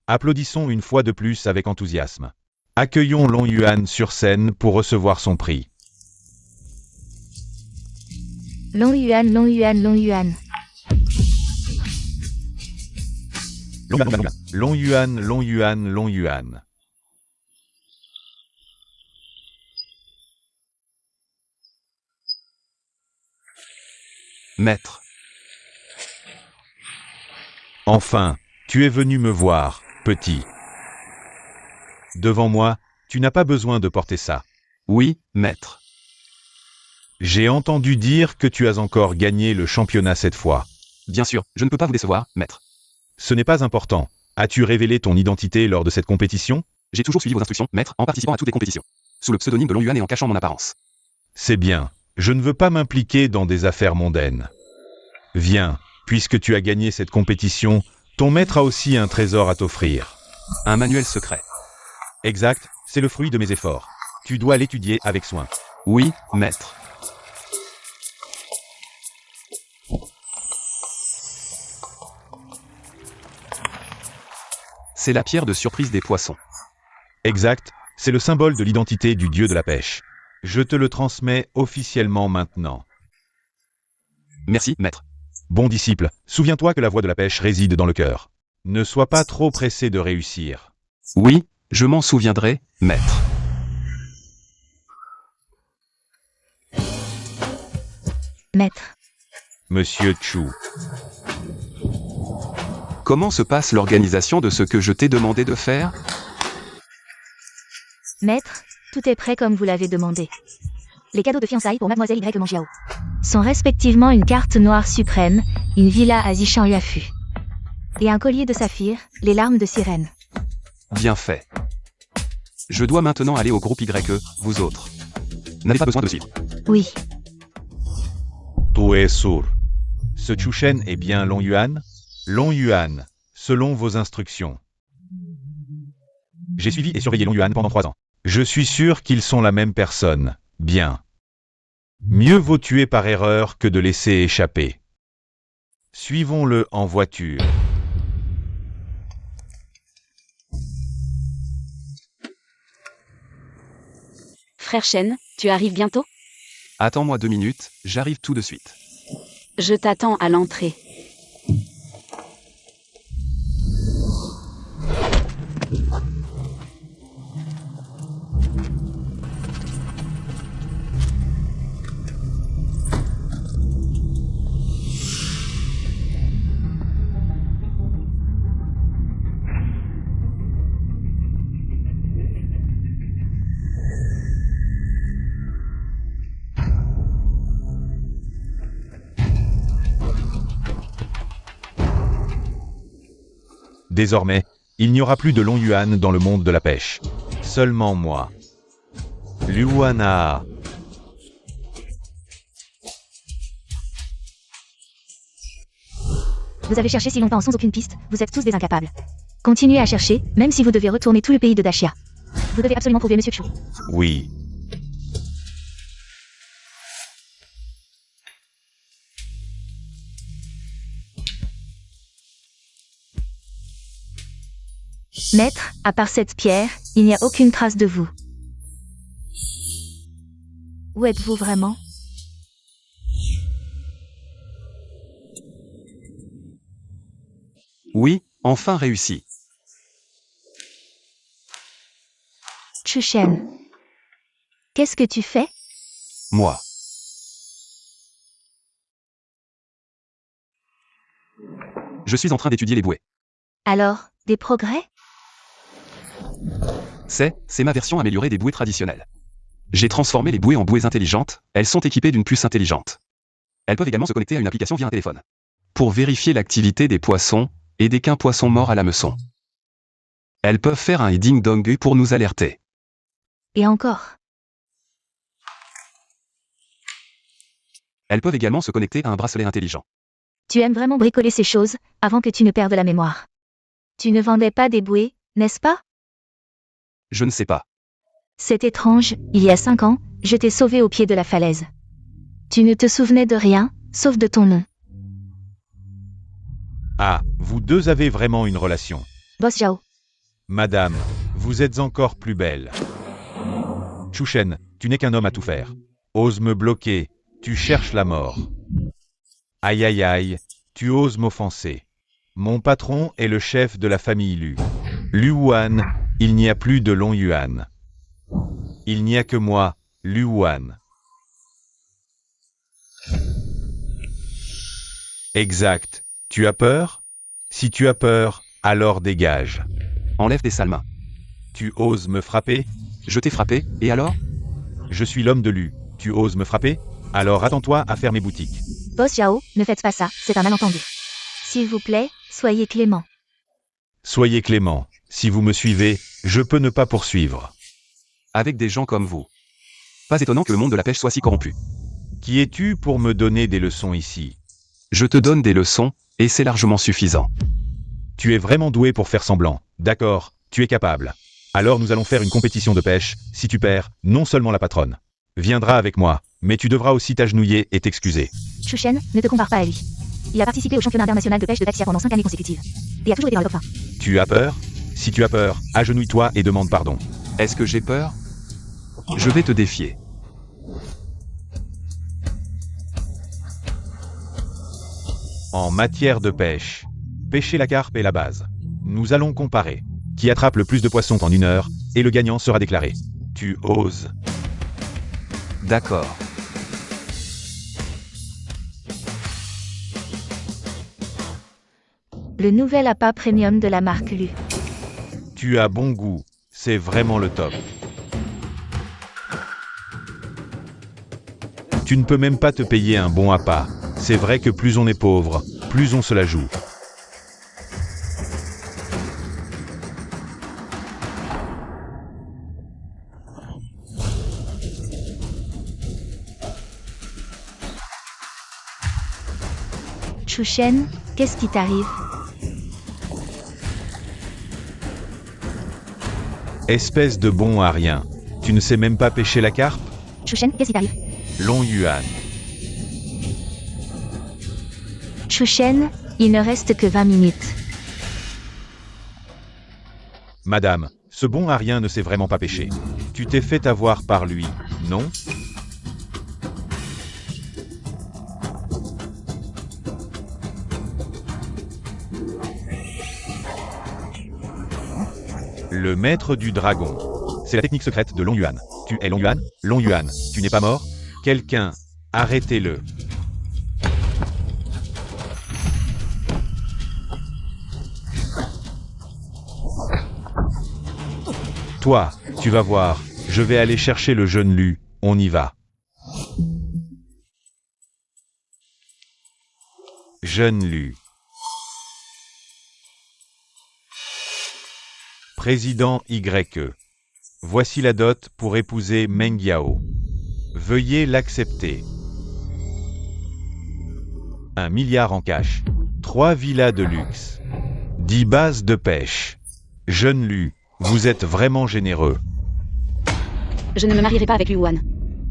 Applaudissons une fois de plus avec enthousiasme. Accueillons Long Yuan sur scène pour recevoir son prix. Long Yuan, Long Yuan, Long Yuan. Long Yuan, Long Yuan, Long Yuan. Maître. Enfin, tu es venu me voir, petit. Devant moi, tu n'as pas besoin de porter ça. Oui, maître. J'ai entendu dire que tu as encore gagné le championnat cette fois. Bien sûr, je ne peux pas vous décevoir, maître. Ce n'est pas important. As-tu révélé ton identité lors de cette compétition? J'ai toujours suivi vos instructions, maître, en participant à toutes les compétitions. Sous le pseudonyme de Long Yuan et en cachant mon apparence. C'est bien. Je ne veux pas m'impliquer dans des affaires mondaines. Viens, puisque tu as gagné cette compétition, ton maître a aussi un trésor à t'offrir. Un manuel secret. Exact, c'est le fruit de mes efforts. Tu dois l'étudier avec soin. Oui, maître. C'est la pierre de surprise des poissons. Exact, c'est le symbole de l'identité du dieu de la pêche. Je te le transmets officiellement maintenant. Merci, maître. Bon disciple, souviens-toi que la voie de la pêche réside dans le cœur. Ne sois pas trop pressé de réussir. Oui, je m'en souviendrai, maître. Maître. Monsieur Chu. Comment se passe l'organisation de ce que je t'ai demandé de faire? Maître, tout est prêt comme vous l'avez demandé. Les cadeaux de fiançailles pour Mademoiselle Y Mangiao sont respectivement une carte noire suprême, une villa à Zishan Yuafu et un collier de saphir, les larmes de sirène. Bien fait. Je dois maintenant aller au groupe YE, vous autres. N'avez pas besoin de suivre. Oui. Tu es sourd. Ce Chushen est bien Long Yuan? Long Yuan, selon vos instructions. J'ai suivi et surveillé Long Yuan pendant 3 ans. Je suis sûr qu'ils sont la même personne. Bien. Mieux vaut tuer par erreur que de laisser échapper. Suivons-le en voiture. Frère Shen, tu arrives bientôt? Attends-moi 2 minutes, j'arrive tout de suite. Je t'attends à l'entrée. Désormais, il n'y aura plus de Long Yuan dans le monde de la pêche. Seulement moi. Luana. Vous avez cherché si longtemps sans aucune piste, vous êtes tous des incapables. Continuez à chercher, même si vous devez retourner tout le pays de Dachia. Vous devez absolument trouver Monsieur Chu. Oui. Maître, à part cette pierre, il n'y a aucune trace de vous. Où êtes-vous vraiment? Oui, enfin réussi. Chushen. Qu'est-ce que tu fais? Moi. Je suis en train d'étudier les bouées. Alors, des progrès? C'est ma version améliorée des bouées traditionnelles. J'ai transformé les bouées en bouées intelligentes, elles sont équipées d'une puce intelligente. Elles peuvent également se connecter à une application via un téléphone. Pour vérifier l'activité des poissons, et dès qu'un poisson mord à l'hameçon. Elles peuvent faire un heading dong pour nous alerter. Et encore. Elles peuvent également se connecter à un bracelet intelligent. Tu aimes vraiment bricoler ces choses, avant que tu ne perdes la mémoire. Tu ne vendais pas des bouées, n'est-ce pas? Je ne sais pas. C'est étrange, il y a 5 ans, je t'ai sauvé au pied de la falaise. Tu ne te souvenais de rien, sauf de ton nom. Ah, vous deux avez vraiment une relation. Boss Zhao. Madame, vous êtes encore plus belle. Chouchen, tu n'es qu'un homme à tout faire. Ose me bloquer, tu cherches la mort. Aïe aïe aïe, tu oses m'offenser. Mon patron est le chef de la famille Lu. Lu Wan, il n'y a plus de Long Yuan. Il n'y a que moi, Lu Wan. Exact. Tu as peur? Si tu as peur, alors dégage. Enlève tes sales mains. Tu oses me frapper? Je t'ai frappé, et alors? Je suis l'homme de Lu. Tu oses me frapper? Alors attends-toi à faire mes boutiques. Boss Zhao, ne faites pas ça, c'est un malentendu. S'il vous plaît, soyez clément. Soyez clément. Si vous me suivez, je peux ne pas poursuivre. Avec des gens comme vous. Pas étonnant que le monde de la pêche soit si corrompu. Qui es-tu pour me donner des leçons ici? Je te donne des leçons, et c'est largement suffisant. Tu es vraiment doué pour faire semblant. D'accord, tu es capable. Alors nous allons faire une compétition de pêche. Si tu perds, non seulement la patronne viendra avec moi, mais tu devras aussi t'agenouiller et t'excuser. Chouchen, ne te compare pas à lui. Il a participé au championnat international de pêche de Daxia pendant 5 années consécutives. Et a toujours été dans le top 1. Tu as peur? Si tu as peur, agenouille-toi et demande pardon. Est-ce que j'ai peur? Je vais te défier. En matière de pêche, pêcher la carpe est la base. Nous allons comparer. Qui attrape le plus de poissons en 1 heure, et le gagnant sera déclaré. Tu oses. D'accord. Le nouvel appât premium de la marque Lu. Tu as bon goût. C'est vraiment le top. Tu ne peux même pas te payer un bon appât. C'est vrai que plus on est pauvre, plus on se la joue. Chouchen, qu'est-ce qui t'arrive? Espèce de bon à rien. Tu ne sais même pas pêcher la carpe? Chouchen, qu'est-ce qui t'arrive? Long Yuan. Chouchen, il ne reste que 20 minutes. Madame, ce bon à rien ne sait vraiment pas pêcher. Tu t'es fait avoir par lui, non? Le maître du dragon. C'est la technique secrète de Long Yuan. Tu es Long Yuan? Long Yuan, tu n'es pas mort? Quelqu'un, arrêtez-le. Toi, tu vas voir, je vais aller chercher le jeune Lu, on y va. Jeune Lu. Président YE. Voici la dot pour épouser Meng Yao. Veuillez l'accepter. 1 milliard en cash. 3 villas de luxe. 10 bases de pêche. Jeune Lu, vous êtes vraiment généreux. Je ne me marierai pas avec Lu Wan.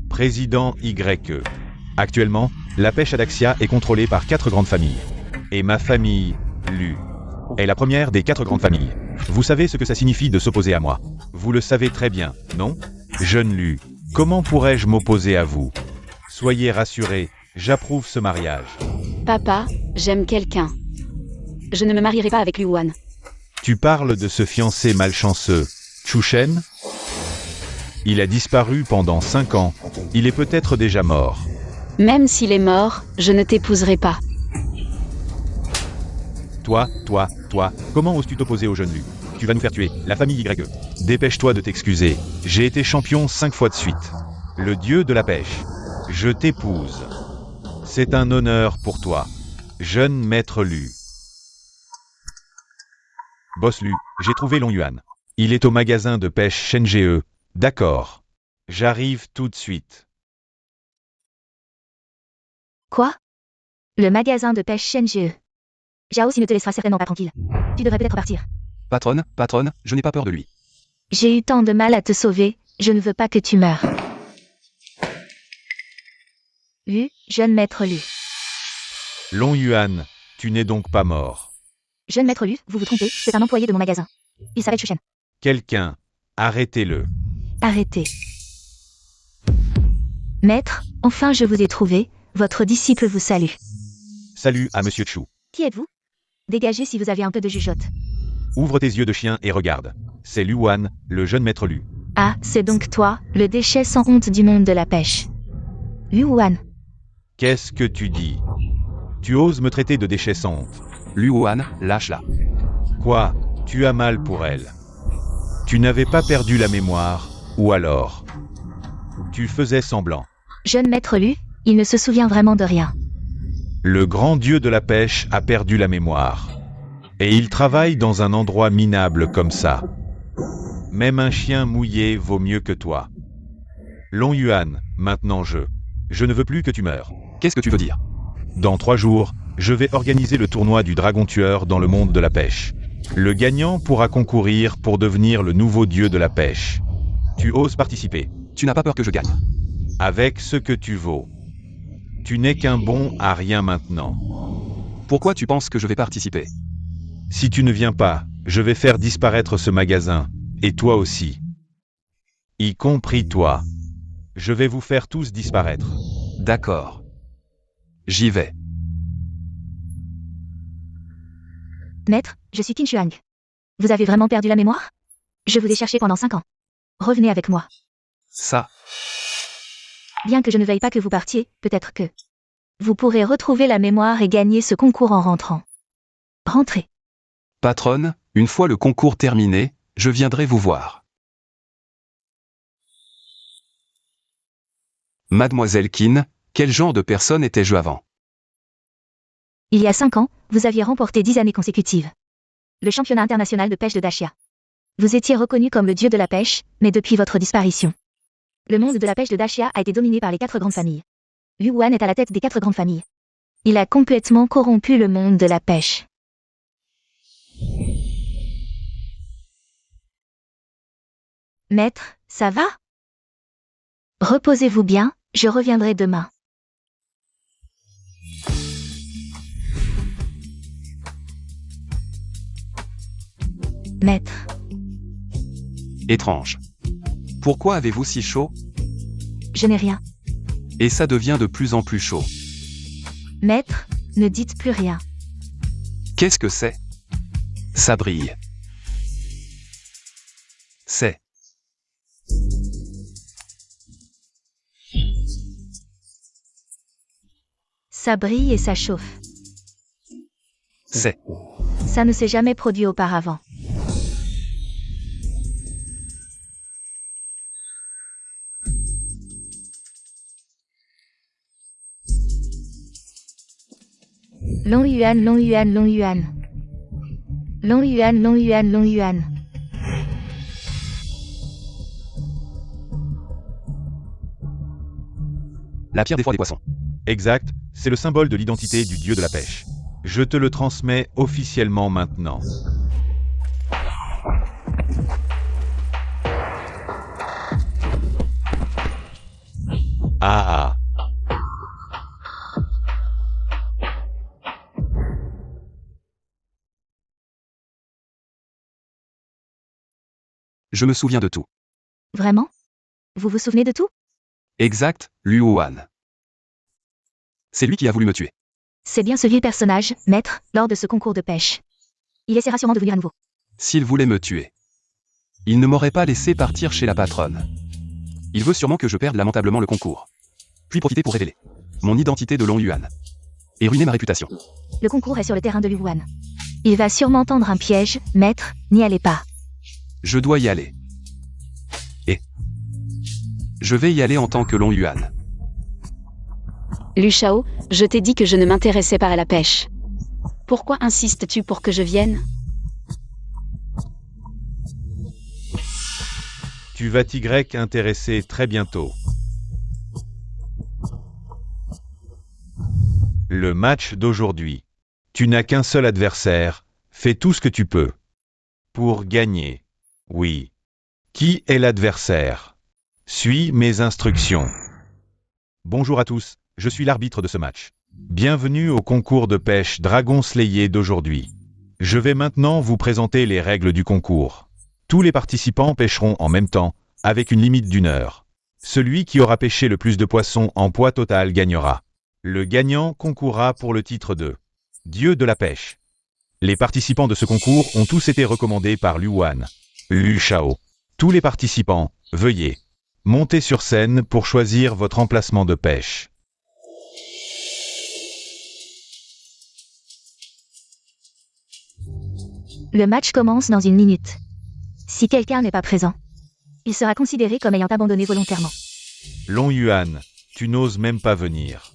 Président YE. Actuellement, la pêche à Daxia est contrôlée par 4 grandes familles. Et ma famille, Lu, est la première des 4 grandes familles. Vous savez ce que ça signifie de s'opposer à moi. Vous le savez très bien, non? Jeune Lu, comment pourrais-je m'opposer à vous? Soyez rassurés, j'approuve ce mariage. Papa, j'aime quelqu'un. Je ne me marierai pas avec Lu Wan. Tu parles de ce fiancé malchanceux, Chouchen? Il a disparu pendant 5 ans. Il est peut-être déjà mort. Même s'il est mort, je ne t'épouserai pas. Toi, comment oses-tu t'opposer au jeune Lu? Tu vas nous faire tuer, la famille YE. Dépêche-toi de t'excuser. J'ai été champion 5 fois de suite. Le dieu de la pêche. Je t'épouse. C'est un honneur pour toi. Jeune maître Lu. Boss Lu, j'ai trouvé Long Yuan. Il est au magasin de pêche Shenge. D'accord. J'arrive tout de suite. Quoi? Le magasin de pêche Shenzhou. Zhao Xi ne te laissera certainement pas tranquille. Tu devrais peut-être partir. Patronne, je n'ai pas peur de lui. J'ai eu tant de mal à te sauver, je ne veux pas que tu meures. Lu, jeune maître Lu. Long Yuan, tu n'es donc pas mort. Jeune maître Lu, vous vous trompez, c'est un employé de mon magasin. Il s'appelle Chushen. Quelqu'un, arrêtez-le. Arrêtez. Maître, enfin je vous ai trouvé, votre disciple vous salue. Salut à Monsieur Chu. Qui êtes-vous? Dégagez si vous avez un peu de jugeote. Ouvre tes yeux de chien et regarde. C'est Lu Wan, le jeune maître Lu. Ah, c'est donc toi, le déchet sans honte du monde de la pêche. Lu Wan. Qu'est-ce que tu dis? Tu oses me traiter de déchet sans honte? Lu Wan, lâche-la. Quoi? Tu as mal pour elle. Tu n'avais pas perdu la mémoire, ou alors? Tu faisais semblant. Jeune maître Lu, il ne se souvient vraiment de rien. Le grand dieu de la pêche a perdu la mémoire. Et il travaille dans un endroit minable comme ça. Même un chien mouillé vaut mieux que toi. Long Yuan, maintenant je ne veux plus que tu meures. Qu'est-ce que tu veux dire? Dans 3 jours, je vais organiser le tournoi du dragon tueur dans le monde de la pêche. Le gagnant pourra concourir pour devenir le nouveau dieu de la pêche. Tu oses participer? Tu n'as pas peur que je gagne? Avec ce que tu vaux. Tu n'es qu'un bon à rien maintenant. Pourquoi tu penses que je vais participer? Si tu ne viens pas, je vais faire disparaître ce magasin, et toi aussi. Y compris toi. Je vais vous faire tous disparaître. D'accord. J'y vais. Maître, je suis Qin Shuang. Vous avez vraiment perdu la mémoire? Je vous ai cherché pendant 5 ans. Revenez avec moi. Ça, Bien que je ne veuille pas que vous partiez, peut-être que vous pourrez retrouver la mémoire et gagner ce concours en rentrant. Rentrez. patronne, une fois le concours terminé, je viendrai vous voir. Mademoiselle Qin, quel genre de personne étais-je avant? Il y a 5 ans, vous aviez remporté 10 années consécutives le championnat international de pêche de Daxia. Vous étiez reconnu comme le dieu de la pêche, mais depuis votre disparition, le monde de la pêche de Daxia a été dominé par les 4 grandes familles. Lu Wan est à la tête des 4 grandes familles. Il a complètement corrompu le monde de la pêche. Maître, ça va? Reposez-vous bien, je reviendrai demain. Maître, Étrange. Pourquoi avez-vous si chaud? je n'ai rien. Et ça devient de plus en plus chaud. Maître, ne dites plus rien. Qu'est-ce que c'est? Ça brille. C'est. Ça brille et ça chauffe. C'est. Ça ne s'est jamais produit auparavant. Long Yuan, Long Yuan, Long Yuan. Long Yuan, Long Yuan, Long Yuan. La pierre des froids des poissons. Exact, c'est le symbole de l'identité du dieu de la pêche. Je te le transmets officiellement maintenant. Ah. Je me souviens de tout. Vraiment? Vous vous souvenez de tout? Exact, Lu Wan. C'est lui qui a voulu me tuer. C'est bien ce vieux personnage, maître, lors de ce concours de pêche. Il essaiera sûrement de venir à nouveau. S'il voulait me tuer, il ne m'aurait pas laissé partir chez la patronne. Il veut sûrement que je perde lamentablement le concours. Puis profiter pour révéler mon identité de Long Yuan. Et ruiner ma réputation. Le concours est sur le terrain de Lu Wan. Il va sûrement tendre un piège, maître, n'y allez pas. Je dois y aller. Et je vais y aller en tant que Long Yuan. Lu Shao, je t'ai dit que je ne m'intéressais pas à la pêche. Pourquoi insistes-tu pour que je vienne? Tu vas t'y intéresser très bientôt. Le match d'aujourd'hui. Tu n'as qu'un seul adversaire, fais tout ce que tu peux. Pour gagner. Oui. Qui est l'adversaire? Suis mes instructions. Bonjour à tous, je suis l'arbitre de ce match. Bienvenue au concours de pêche Dragon Slayer d'aujourd'hui. Je vais maintenant vous présenter les règles du concours. Tous les participants pêcheront en même temps, avec une limite d'1 heure. Celui qui aura pêché le plus de poissons en poids total gagnera. Le gagnant concourra pour le titre de Dieu de la pêche. Les participants de ce concours ont tous été recommandés par Luan. Lu Shao. Tous les participants, veuillez monter sur scène pour choisir votre emplacement de pêche. Le match commence dans 1 minute. Si quelqu'un n'est pas présent, il sera considéré comme ayant abandonné volontairement. Long Yuan, tu n'oses même pas venir.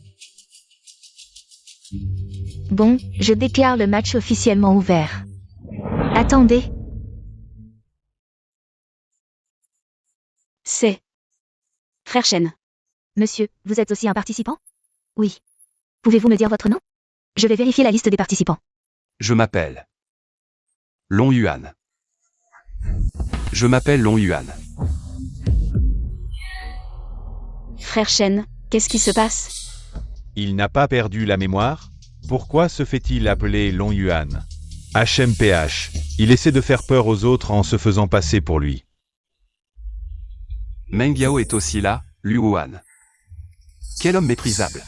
Bon, je déclare le match officiellement ouvert. Attendez, C'est Frère Shen. monsieur, vous êtes aussi un participant? Oui. Pouvez-vous me dire votre nom? Je vais vérifier la liste des participants. Je m'appelle Long Yuan. Je m'appelle Long Yuan. Frère Shen, qu'est-ce qui se passe? Il n'a pas perdu la mémoire? Pourquoi se fait-il appeler Long Yuan? HMPH, il essaie de faire peur aux autres en se faisant passer pour lui. Meng Yao est aussi là, Luan. Quel homme méprisable.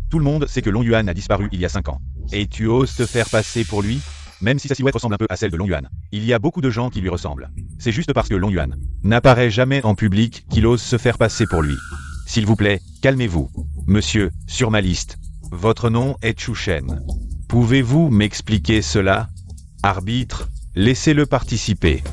Tout le monde sait que Long Yuan a disparu il y a 5 ans. Et tu oses te faire passer pour lui? Même si sa silhouette ressemble un peu à celle de Long Yuan. Il y a beaucoup de gens qui lui ressemblent. C'est juste parce que Long Yuan n'apparaît jamais en public qu'il ose se faire passer pour lui. S'il vous plaît, calmez-vous. Monsieur, sur ma liste, votre nom est Chu Shen. Pouvez-vous m'expliquer cela? Arbitre, laissez-le participer.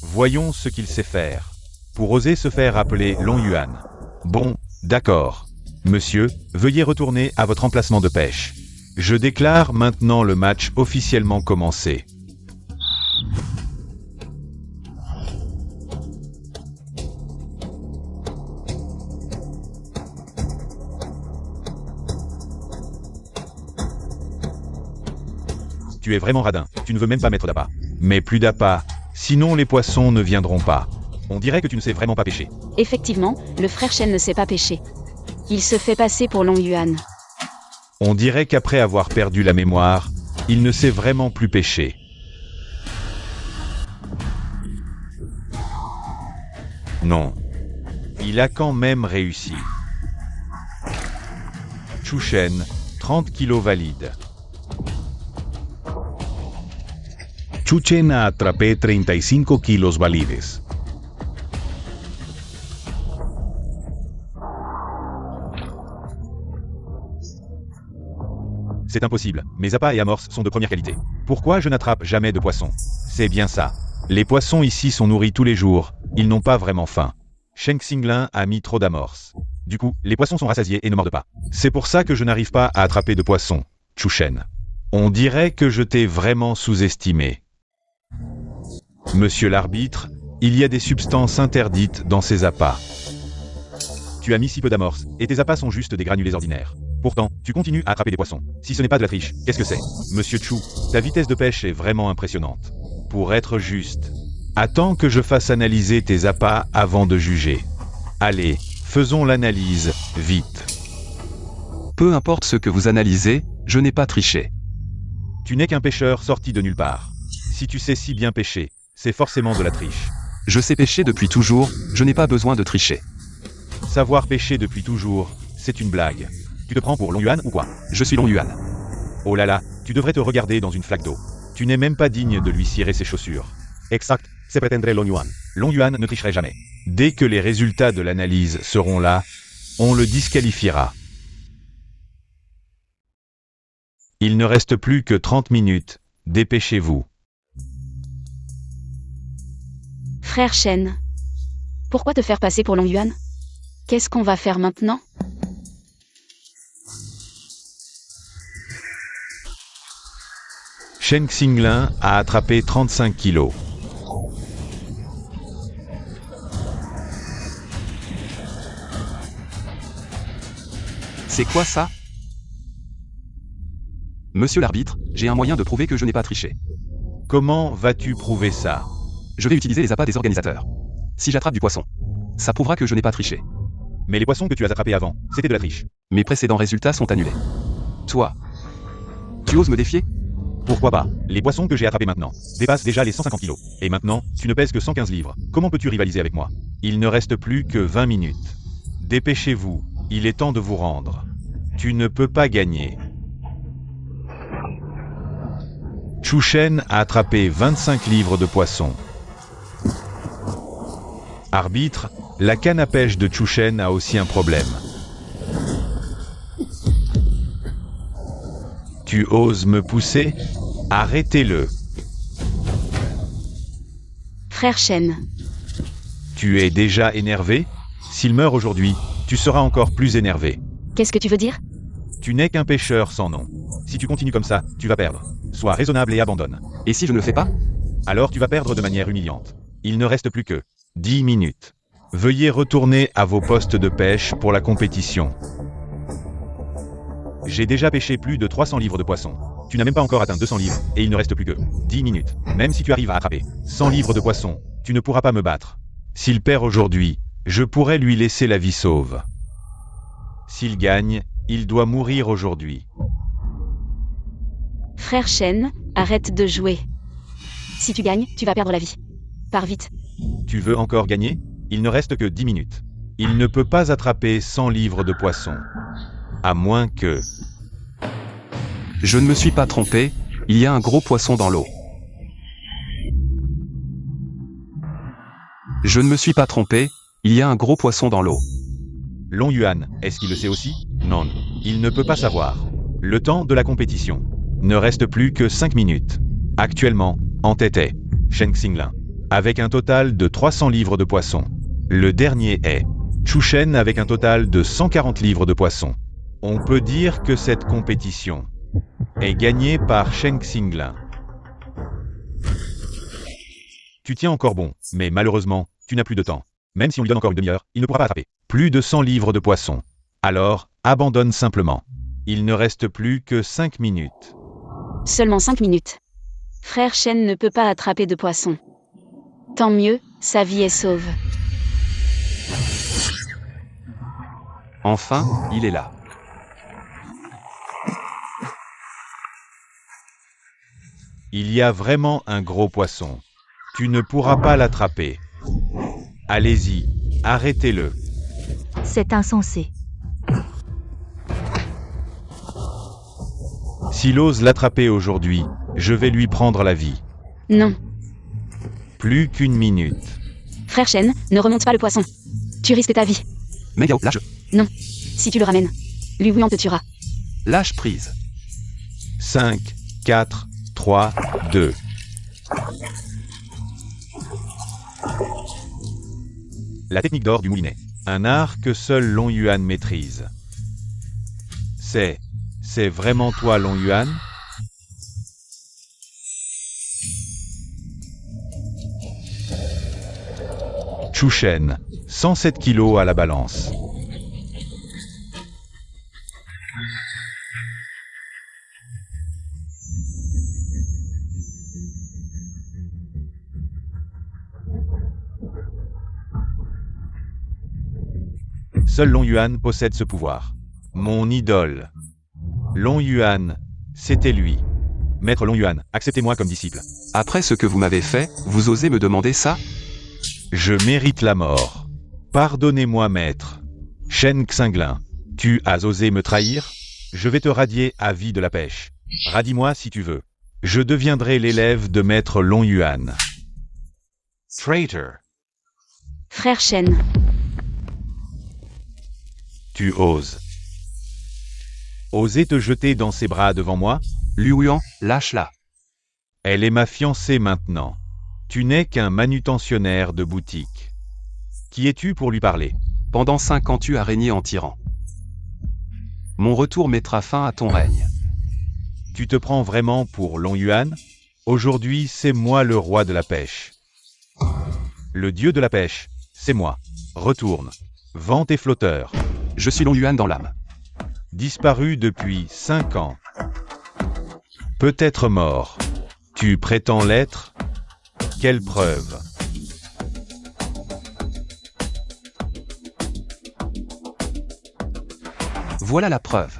Voyons ce qu'il sait faire. Pour oser se faire appeler Long Yuan. Bon, d'accord. Monsieur, veuillez retourner à votre emplacement de pêche. Je déclare maintenant le match officiellement commencé. Tu es vraiment radin, tu ne veux même pas mettre d'appât. Mais plus d'appât, sinon les poissons ne viendront pas. On dirait que tu ne sais vraiment pas pêcher. Effectivement, le frère Shen ne sait pas pêcher. Il se fait passer pour Long Yuan. On dirait qu'après avoir perdu la mémoire, il ne sait vraiment plus pêcher. Non. Il a quand même réussi. Chu Shen, 30 kilos valide. Chu Shen a atrapé 35 kilos valides. C'est impossible, mes appâts et amorces sont de première qualité. Pourquoi je n'attrape jamais de poissons? C'est bien ça. Les poissons ici sont nourris tous les jours, ils n'ont pas vraiment faim. Sheng Xinglin a mis trop d'amorces. Du coup, les poissons sont rassasiés et ne mordent pas. C'est pour ça que je n'arrive pas à attraper de poissons, Chu Shen. On dirait que je t'ai vraiment sous-estimé. Monsieur l'arbitre, il y a des substances interdites dans ces appâts. Tu as mis si peu d'amorces, et tes appâts sont juste des granulés ordinaires. Pourtant, tu continues à attraper des poissons. Si ce n'est pas de la triche, qu'est-ce que c'est? Monsieur Chu, ta vitesse de pêche est vraiment impressionnante. Pour être juste, attends que je fasse analyser tes appâts avant de juger. Allez, faisons l'analyse, vite. Peu importe ce que vous analysez, je n'ai pas triché. Tu n'es qu'un pêcheur sorti de nulle part. Si tu sais si bien pêcher, c'est forcément de la triche. Je sais pêcher depuis toujours, je n'ai pas besoin de tricher. Savoir pêcher depuis toujours, c'est une blague. Tu te prends pour Long Yuan ou quoi? Je suis Long Yuan. Oh là là, tu devrais te regarder dans une flaque d'eau. Tu n'es même pas digne de lui cirer ses chaussures. Exact, se prétendrait Long Yuan. Long Yuan ne tricherait jamais. Dès que les résultats de l'analyse seront là, on le disqualifiera. Il ne reste plus que 30 minutes, dépêchez-vous. Frère Shen. Pourquoi te faire passer pour Long Yuan? Qu'est-ce qu'on va faire maintenant? Sheng Xinglin a attrapé 35 kilos. C'est quoi ça? Monsieur l'arbitre, j'ai un moyen de prouver que je n'ai pas triché. Comment vas-tu prouver ça? Je vais utiliser les appâts des organisateurs. Si j'attrape du poisson, ça prouvera que je n'ai pas triché. Mais les poissons que tu as attrapés avant, c'était de la triche. Mes précédents résultats sont annulés. Toi, tu oses me défier? Pourquoi pas? Les poissons que j'ai attrapés maintenant dépassent déjà les 150 kilos. Et maintenant, tu ne pèses que 115 livres. Comment peux-tu rivaliser avec moi? Il ne reste plus que 20 minutes. Dépêchez-vous, il est temps de vous rendre. Tu ne peux pas gagner. Chushen a attrapé 25 livres de poissons. Arbitre, la canne à pêche de Chushen a aussi un problème. Tu oses me pousser? Arrêtez-le. Frère Shen, Tu es déjà énervé? S'il meurt aujourd'hui, tu seras encore plus énervé. qu'est-ce que tu veux dire? Tu n'es qu'un pêcheur sans nom. Si tu continues comme ça, tu vas perdre. Sois raisonnable et abandonne. Et si je ne le fais pas? Alors tu vas perdre de manière humiliante. Il ne reste plus que 10 minutes. Veuillez retourner à vos postes de pêche pour la compétition. J'ai déjà pêché plus de 300 livres de poissons. Tu n'as même pas encore atteint 200 livres, et il ne reste plus que 10 minutes. Même si tu arrives à attraper 100 livres de poissons, tu ne pourras pas me battre. S'il perd aujourd'hui, je pourrais lui laisser la vie sauve. S'il gagne, il doit mourir aujourd'hui. Frère Shen, arrête de jouer. Si tu gagnes, tu vas perdre la vie. Pars vite. Tu veux encore gagner? Il ne reste que 10 minutes. Il ne peut pas attraper 100 livres de poissons. À moins que... Je ne me suis pas trompé, il y a un gros poisson dans l'eau. Je ne me suis pas trompé, il y a un gros poisson dans l'eau. Long Yuan, est-ce qu'il le sait aussi? Non, il ne peut pas savoir. Le temps de la compétition. Ne reste plus que 5 minutes. Actuellement, en tête est Shen Xinglin, avec un total de 300 livres de poissons. Le dernier est Chushen avec un total de 140 livres de poissons. On peut dire que cette compétition est gagnée par Shen Xinglin. Tu tiens encore bon, mais malheureusement, tu n'as plus de temps. Même si on lui donne encore une demi-heure, il ne pourra pas attraper plus de 100 livres de poissons. Alors, abandonne simplement. Il ne reste plus que 5 minutes. Seulement 5 minutes. Frère Shen ne peut pas attraper de poisson. Tant mieux, sa vie est sauve. Enfin, il est là. Il y a vraiment un gros poisson. Tu ne pourras pas l'attraper. Allez-y, arrêtez-le. C'est insensé. S'il ose l'attraper aujourd'hui, je vais lui prendre la vie. Non. Plus qu'une minute. Frère Shen, ne remonte pas le poisson. Tu risques ta vie. Mais Gao, lâche. Non. Si tu le ramènes, Lu Wuan te tuera. Lâche prise. 5, 4, 3, 2. La technique d'or du moulinet. Un art que seul Long Yuan maîtrise. C'est vraiment toi, Long Yuan? Chushen, 107 kilos à la balance. Seul Long Yuan possède ce pouvoir. Mon idole. Long Yuan, c'était lui. Maître Long Yuan, acceptez-moi comme disciple. Après ce que vous m'avez fait, vous osez me demander ça? Je mérite la mort. Pardonnez-moi, maître. Shen Xinglin, tu as osé me trahir? Je vais te radier à vie de la pêche. Radie-moi si tu veux. Je deviendrai l'élève de maître Long Yuan. Traitor. Frère Shen, Tu oses. Oser te jeter dans ses bras devant moi? Lu Wuan, lâche-la. Elle est ma fiancée maintenant. Tu n'es qu'un manutentionnaire de boutique. Qui es-tu pour lui parler? Pendant 5 ans tu as régné en tyran. Mon retour mettra fin à ton règne. Tu te prends vraiment pour Long Yuan? Aujourd'hui, c'est moi le roi de la pêche. Le dieu de la pêche, c'est moi. Retourne. Vends tes flotteurs. Je suis Long Yuan dans l'âme. Disparu depuis 5 ans. Peut-être mort. Tu prétends l'être? Quelle preuve? Voilà la preuve.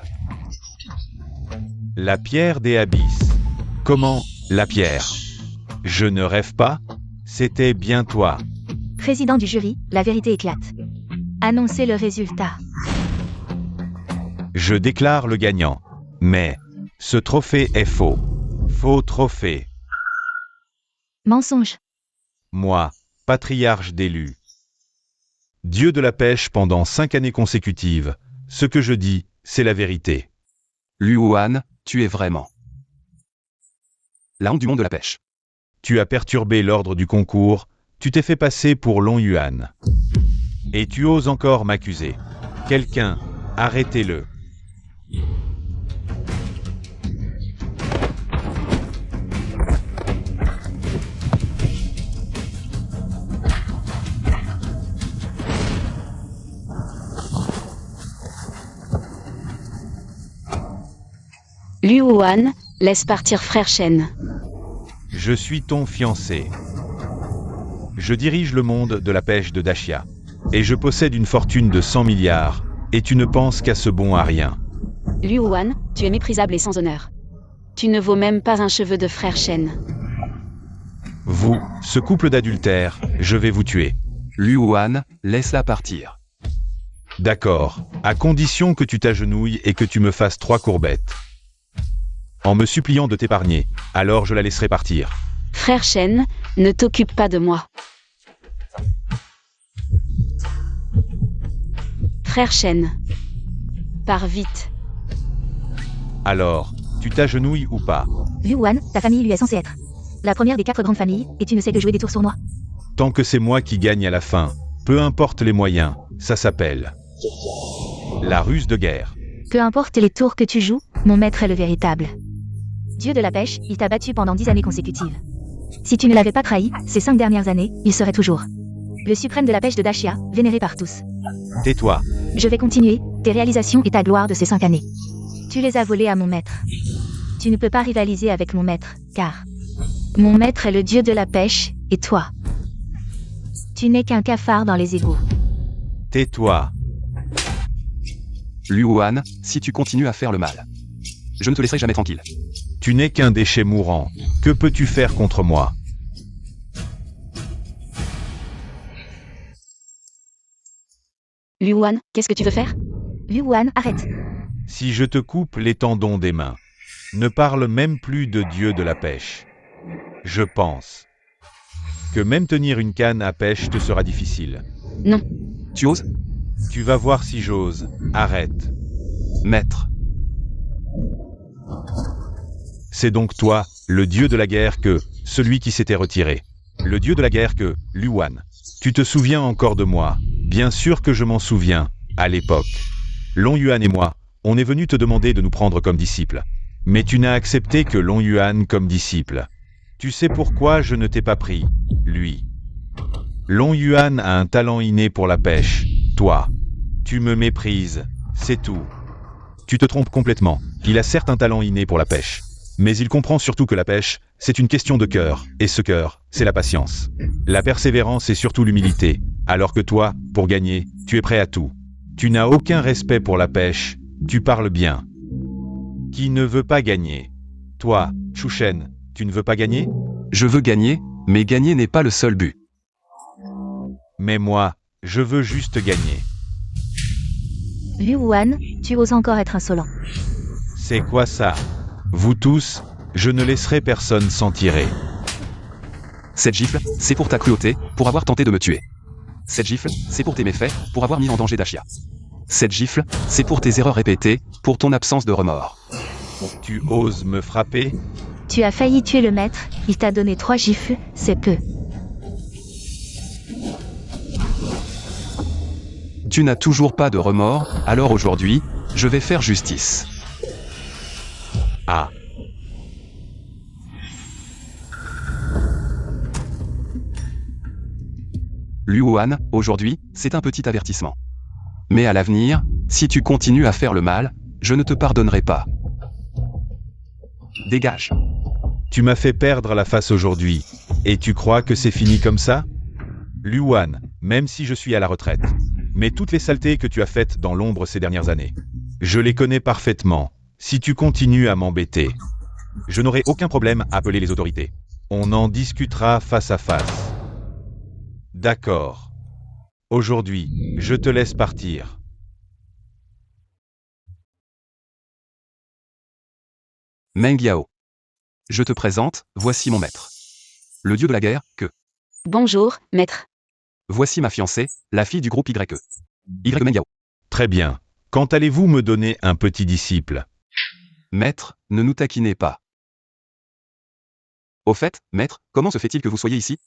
La pierre des abysses. Comment, la pierre? Je ne rêve pas? C'était bien toi. Président du jury, la vérité éclate. Annoncez le résultat. Je déclare le gagnant. Mais, ce trophée est faux. Faux trophée. Mensonge. Moi, patriarche d'élus. Dieu de la pêche pendant 5 années consécutives. Ce que je dis, c'est la vérité. Lu Huan, tu es vraiment la honte du monde de la pêche. Tu as perturbé l'ordre du concours, tu t'es fait passer pour Long Yuan. Et tu oses encore m'accuser. Quelqu'un, arrêtez-le. Lu Huan, laisse partir frère Shen. Je suis ton fiancé. Je dirige le monde de la pêche de Dashia. Et je possède une fortune de 100 milliards. Et tu ne penses qu'à ce bon à rien. Lu Huan, tu es méprisable et sans honneur. Tu ne vaux même pas un cheveu de frère Shen. Vous, ce couple d'adultères, je vais vous tuer. Lu Huan, laisse-la partir. D'accord, à condition que tu t'agenouilles et que tu me fasses 3 courbettes. En me suppliant de t'épargner, alors je la laisserai partir. Frère Shen, ne t'occupe pas de moi. Frère Shen. Pars vite. Alors, tu t'agenouilles ou pas? Liu Wan, ta famille lui est censée être la première des 4 grandes familles, et tu ne sais que jouer des tours sournois. Tant que c'est moi qui gagne à la fin, peu importe les moyens, ça s'appelle la ruse de guerre. Peu importe les tours que tu joues, mon maître est le véritable. Dieu de la pêche, il t'a battu pendant 10 années consécutives. Si tu ne l'avais pas trahi, ces 5 dernières années, il serait toujours le suprême de la pêche de Dashia, vénéré par tous. Tais-toi. Je vais continuer, tes réalisations et ta gloire de ces 5 années. Tu les as volées à mon maître. Tu ne peux pas rivaliser avec mon maître, car mon maître est le dieu de la pêche, et toi, tu n'es qu'un cafard dans les égouts. Tais-toi. Lu Huan, si tu continues à faire le mal, je ne te laisserai jamais tranquille. Tu n'es qu'un déchet mourant. Que peux-tu faire contre moi? Lu Huan, qu'est-ce que tu veux faire? Liu Wan, arrête. Si je te coupe les tendons des mains, ne parle même plus de Dieu de la pêche. Je pense que même tenir une canne à pêche te sera difficile. Non. Tu oses? Tu vas voir si j'ose. Arrête. Maître. C'est donc toi, le dieu de la guerre que, celui qui s'était retiré. Le dieu de la guerre que, Lu Wan. Tu te souviens encore de moi? Bien sûr que je m'en souviens, à l'époque. Long Yuan et moi, on est venu te demander de nous prendre comme disciples. Mais tu n'as accepté que Long Yuan comme disciple. Tu sais pourquoi je ne t'ai pas pris, lui. Long Yuan a un talent inné pour la pêche. Toi, tu me méprises, c'est tout. Tu te trompes complètement. Il a certes un talent inné pour la pêche. Mais il comprend surtout que la pêche, c'est une question de cœur, et ce cœur, c'est la patience. La persévérance et surtout l'humilité, alors que toi, pour gagner, tu es prêt à tout. Tu n'as aucun respect pour la pêche, tu parles bien. Qui ne veut pas gagner? Toi, Chushen, tu ne veux pas gagner? Je veux gagner, mais gagner n'est pas le seul but. Mais moi, je veux juste gagner. Liu Wan, tu oses encore être insolent. C'est quoi ça? Vous tous, je ne laisserai personne s'en tirer. Cette gifle, c'est pour ta cruauté, pour avoir tenté de me tuer. Cette gifle, c'est pour tes méfaits, pour avoir mis en danger Dashia. Cette gifle, c'est pour tes erreurs répétées, pour ton absence de remords. Tu oses me frapper? Tu as failli tuer le maître, il t'a donné 3 gifles, c'est peu. Tu n'as toujours pas de remords, alors aujourd'hui, je vais faire justice. Ah. Lu Huan, aujourd'hui, c'est un petit avertissement. Mais à l'avenir, si tu continues à faire le mal, je ne te pardonnerai pas. Dégage. Tu m'as fait perdre la face aujourd'hui, et tu crois que c'est fini comme ça? Lu Wan, même si je suis à la retraite. Mais toutes les saletés que tu as faites dans l'ombre ces dernières années, je les connais parfaitement. Si tu continues à m'embêter, Je n'aurai aucun problème à appeler les autorités. On en discutera face à face. D'accord. Aujourd'hui, je te laisse partir. Meng Yao. Je te présente, voici mon maître. Le dieu de la guerre, que. Bonjour, maître. Voici ma fiancée, la fille du groupe YE. Y Meng Yao. Très bien. Quand allez-vous me donner un petit disciple? Maître, ne nous taquinez pas. Au fait, maître, comment se fait-il que vous soyez ici?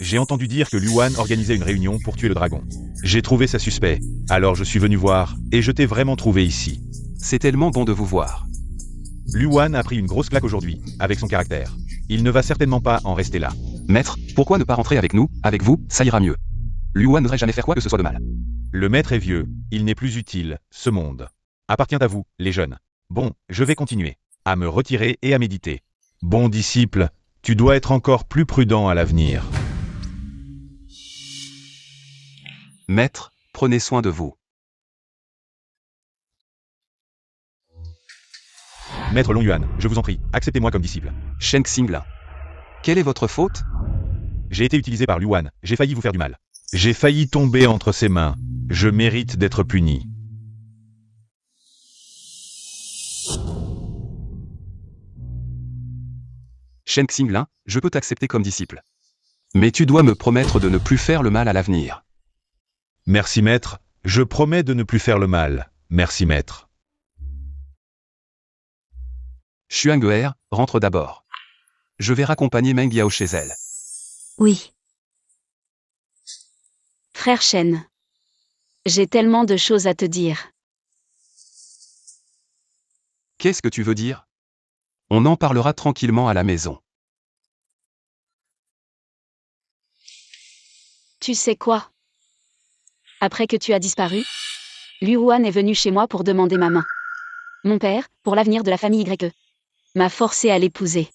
J'ai entendu dire que Luan organisait une réunion pour tuer le dragon. J'ai trouvé ça suspect, alors je suis venu voir, et je t'ai vraiment trouvé ici. C'est tellement bon de vous voir. Luan a pris une grosse claque aujourd'hui, avec son caractère. Il ne va certainement pas en rester là. Maître, pourquoi ne pas rentrer avec nous? Avec vous, ça ira mieux. Luan n'oserait jamais faire quoi que ce soit de mal. Le maître est vieux, il n'est plus utile, ce monde appartient à vous, les jeunes. Bon, je vais continuer à me retirer et à méditer. Bon disciple, tu dois être encore plus prudent à l'avenir. Maître, prenez soin de vous. Maître Longyuan, je vous en prie, acceptez-moi comme disciple. Shen Xinglin. Quelle est votre faute? J'ai été utilisé par Luan, j'ai failli vous faire du mal. J'ai failli tomber entre ses mains. Je mérite d'être puni. Shen Xinglin, je peux t'accepter comme disciple. Mais tu dois me promettre de ne plus faire le mal à l'avenir. Merci maître, je promets de ne plus faire le mal. Merci maître. Xuanguer, rentre d'abord. Je vais raccompagner Meng Yao chez elle. Oui. Frère Shen. J'ai tellement de choses à te dire. Qu'est-ce que tu veux dire? On en parlera tranquillement à la maison. Tu sais quoi? Après que tu as disparu, Luan est venu chez moi pour demander ma main. Mon père, pour l'avenir de la famille YE, m'a forcé à l'épouser.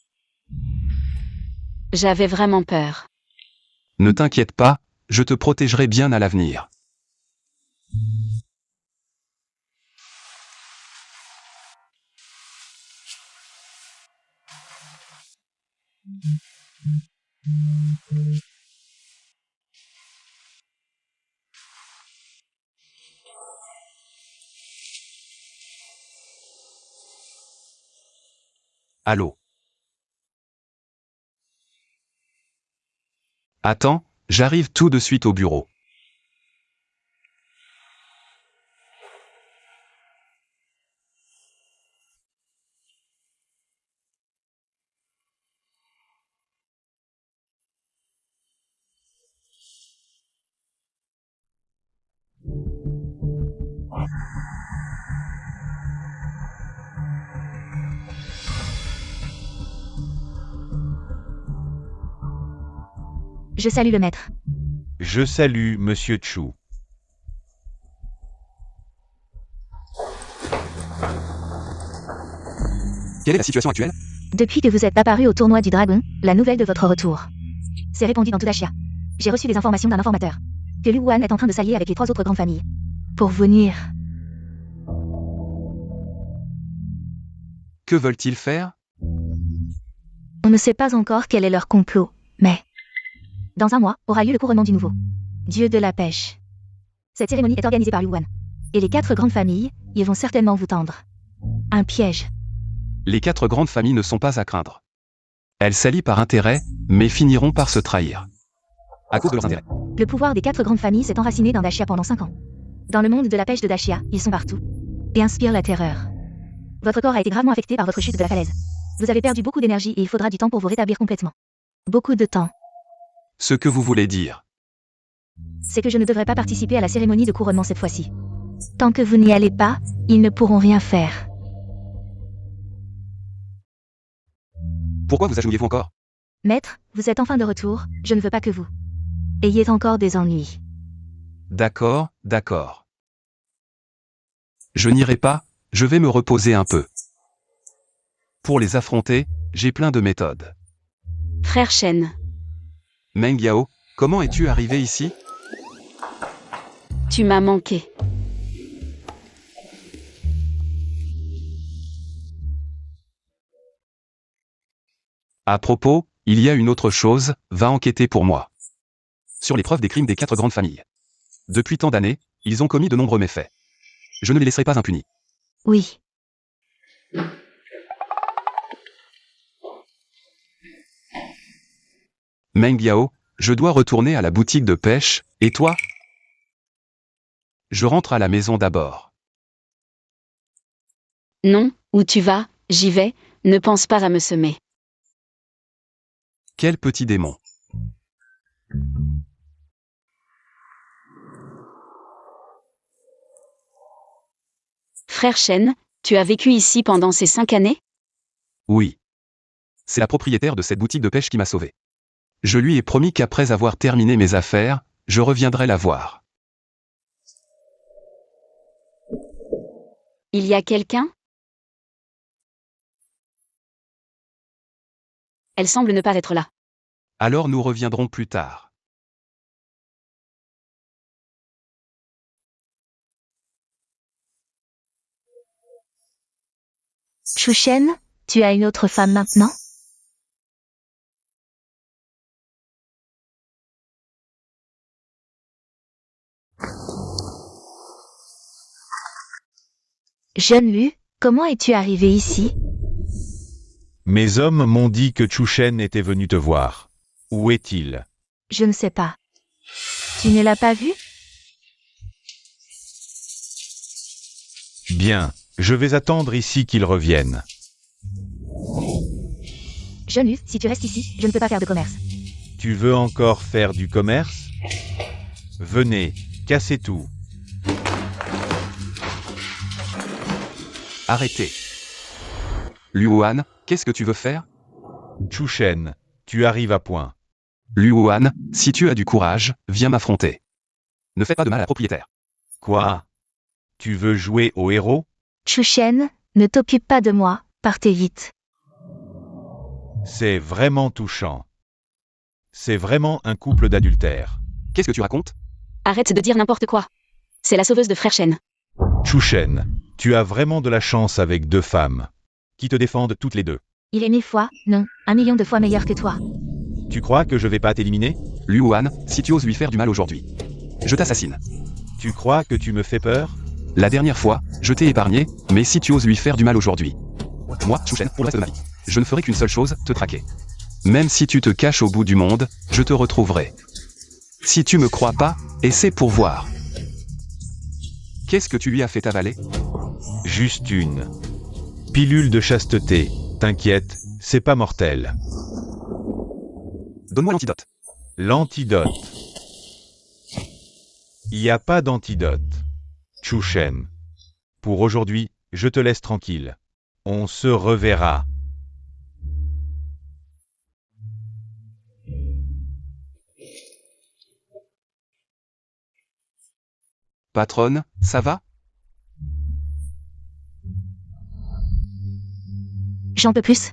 J'avais vraiment peur. Ne t'inquiète pas, je te protégerai bien à l'avenir. Allô? Attends, j'arrive tout de suite au bureau. Je salue le maître. Je salue Monsieur Chu. Quelle est la situation actuelle? Depuis que vous êtes apparu au tournoi du dragon, la nouvelle de votre retour s'est répandue dans tout Dashia. J'ai reçu des informations d'un informateur. Que Luan est en train de s'allier avec les 3 autres grandes familles. Pour vous nuire. Que veulent-ils faire? On ne sait pas encore quel est leur complot, mais... Dans un mois, aura lieu le couronnement du nouveau dieu de la pêche. Cette cérémonie est organisée par Luan. Et les 4 grandes familles, ils vont certainement vous tendre un piège. Les 4 grandes familles ne sont pas à craindre. Elles s'allient par intérêt, mais finiront par se trahir. À cause de leurs intérêts. Le pouvoir des 4 grandes familles s'est enraciné dans Dashia pendant 5 ans. Dans le monde de la pêche de Dashia, ils sont partout. Et inspirent la terreur. Votre corps a été gravement affecté par votre chute de la falaise. Vous avez perdu beaucoup d'énergie et il faudra du temps pour vous rétablir complètement. Beaucoup de temps. Ce que vous voulez dire. C'est que je ne devrais pas participer à la cérémonie de couronnement cette fois-ci. Tant que vous n'y allez pas, ils ne pourront rien faire. Pourquoi vous agenouillez-vous encore? Maître, vous êtes enfin de retour, je ne veux pas que vous ayez encore des ennuis. D'accord, d'accord. Je n'irai pas, je vais me reposer un peu. Pour les affronter, j'ai plein de méthodes. Frère Shen. Meng Yao, comment es-tu arrivé ici? Tu m'as manqué. À propos, il y a une autre chose, va enquêter pour moi. Sur les preuves des crimes des 4 grandes familles. Depuis tant d'années, ils ont commis de nombreux méfaits. Je ne les laisserai pas impunis. Oui. Meng Yao, je dois retourner à la boutique de pêche, et toi? Je rentre à la maison d'abord. Non, où tu vas, j'y vais, ne pense pas à me semer. Quel petit démon. Frère Shen, tu as vécu ici pendant ces 5 années? Oui. C'est la propriétaire de cette boutique de pêche qui m'a sauvé. Je lui ai promis qu'après avoir terminé mes affaires, je reviendrai la voir. Il y a quelqu'un? Elle semble ne pas être là. Alors nous reviendrons plus tard. Chushen, tu as une autre femme maintenant? Jeune Lu, comment es-tu arrivé ici? Mes hommes m'ont dit que Chushen était venu te voir. Où est-il? Je ne sais pas. Tu ne l'as pas vu? Bien, je vais attendre ici qu'il revienne. Jeune Lu, si tu restes ici, je ne peux pas faire de commerce. Tu veux encore faire du commerce? Venez, cassez tout. Arrêtez. Luohan, qu'est-ce que tu veux faire? Chushen, tu arrives à point. Luohan, si tu as du courage, viens m'affronter. Ne fais pas de mal à la propriétaire. Quoi? Tu veux jouer au héros? Chushen, ne t'occupe pas de moi, partez vite. C'est vraiment touchant. C'est vraiment un couple d'adultères. Qu'est-ce que tu racontes? Arrête de dire n'importe quoi. C'est la sauveuse de Frère Shen. Chushen, tu as vraiment de la chance avec 2 femmes. Qui te défendent toutes les 2. Il est 1000 fois, non, 1 million de fois meilleur que toi. Tu crois que je vais pas t'éliminer? Luohan, si tu oses lui faire du mal aujourd'hui, je t'assassine. Tu crois que tu me fais peur? La dernière fois, je t'ai épargné, mais si tu oses lui faire du mal aujourd'hui. Moi, Chushen, pour le reste de ma vie, je ne ferai qu'une seule chose, te traquer. Même si tu te caches au bout du monde, je te retrouverai. Si tu me crois pas, essaie pour voir. Qu'est-ce que tu lui as fait avaler? Juste une pilule de chasteté. T'inquiète, c'est pas mortel. Donne-moi l'antidote. L'antidote. Il n'y a pas d'antidote. Chushen. Pour aujourd'hui, je te laisse tranquille. On se reverra. Patronne, ça va? J'en peux plus.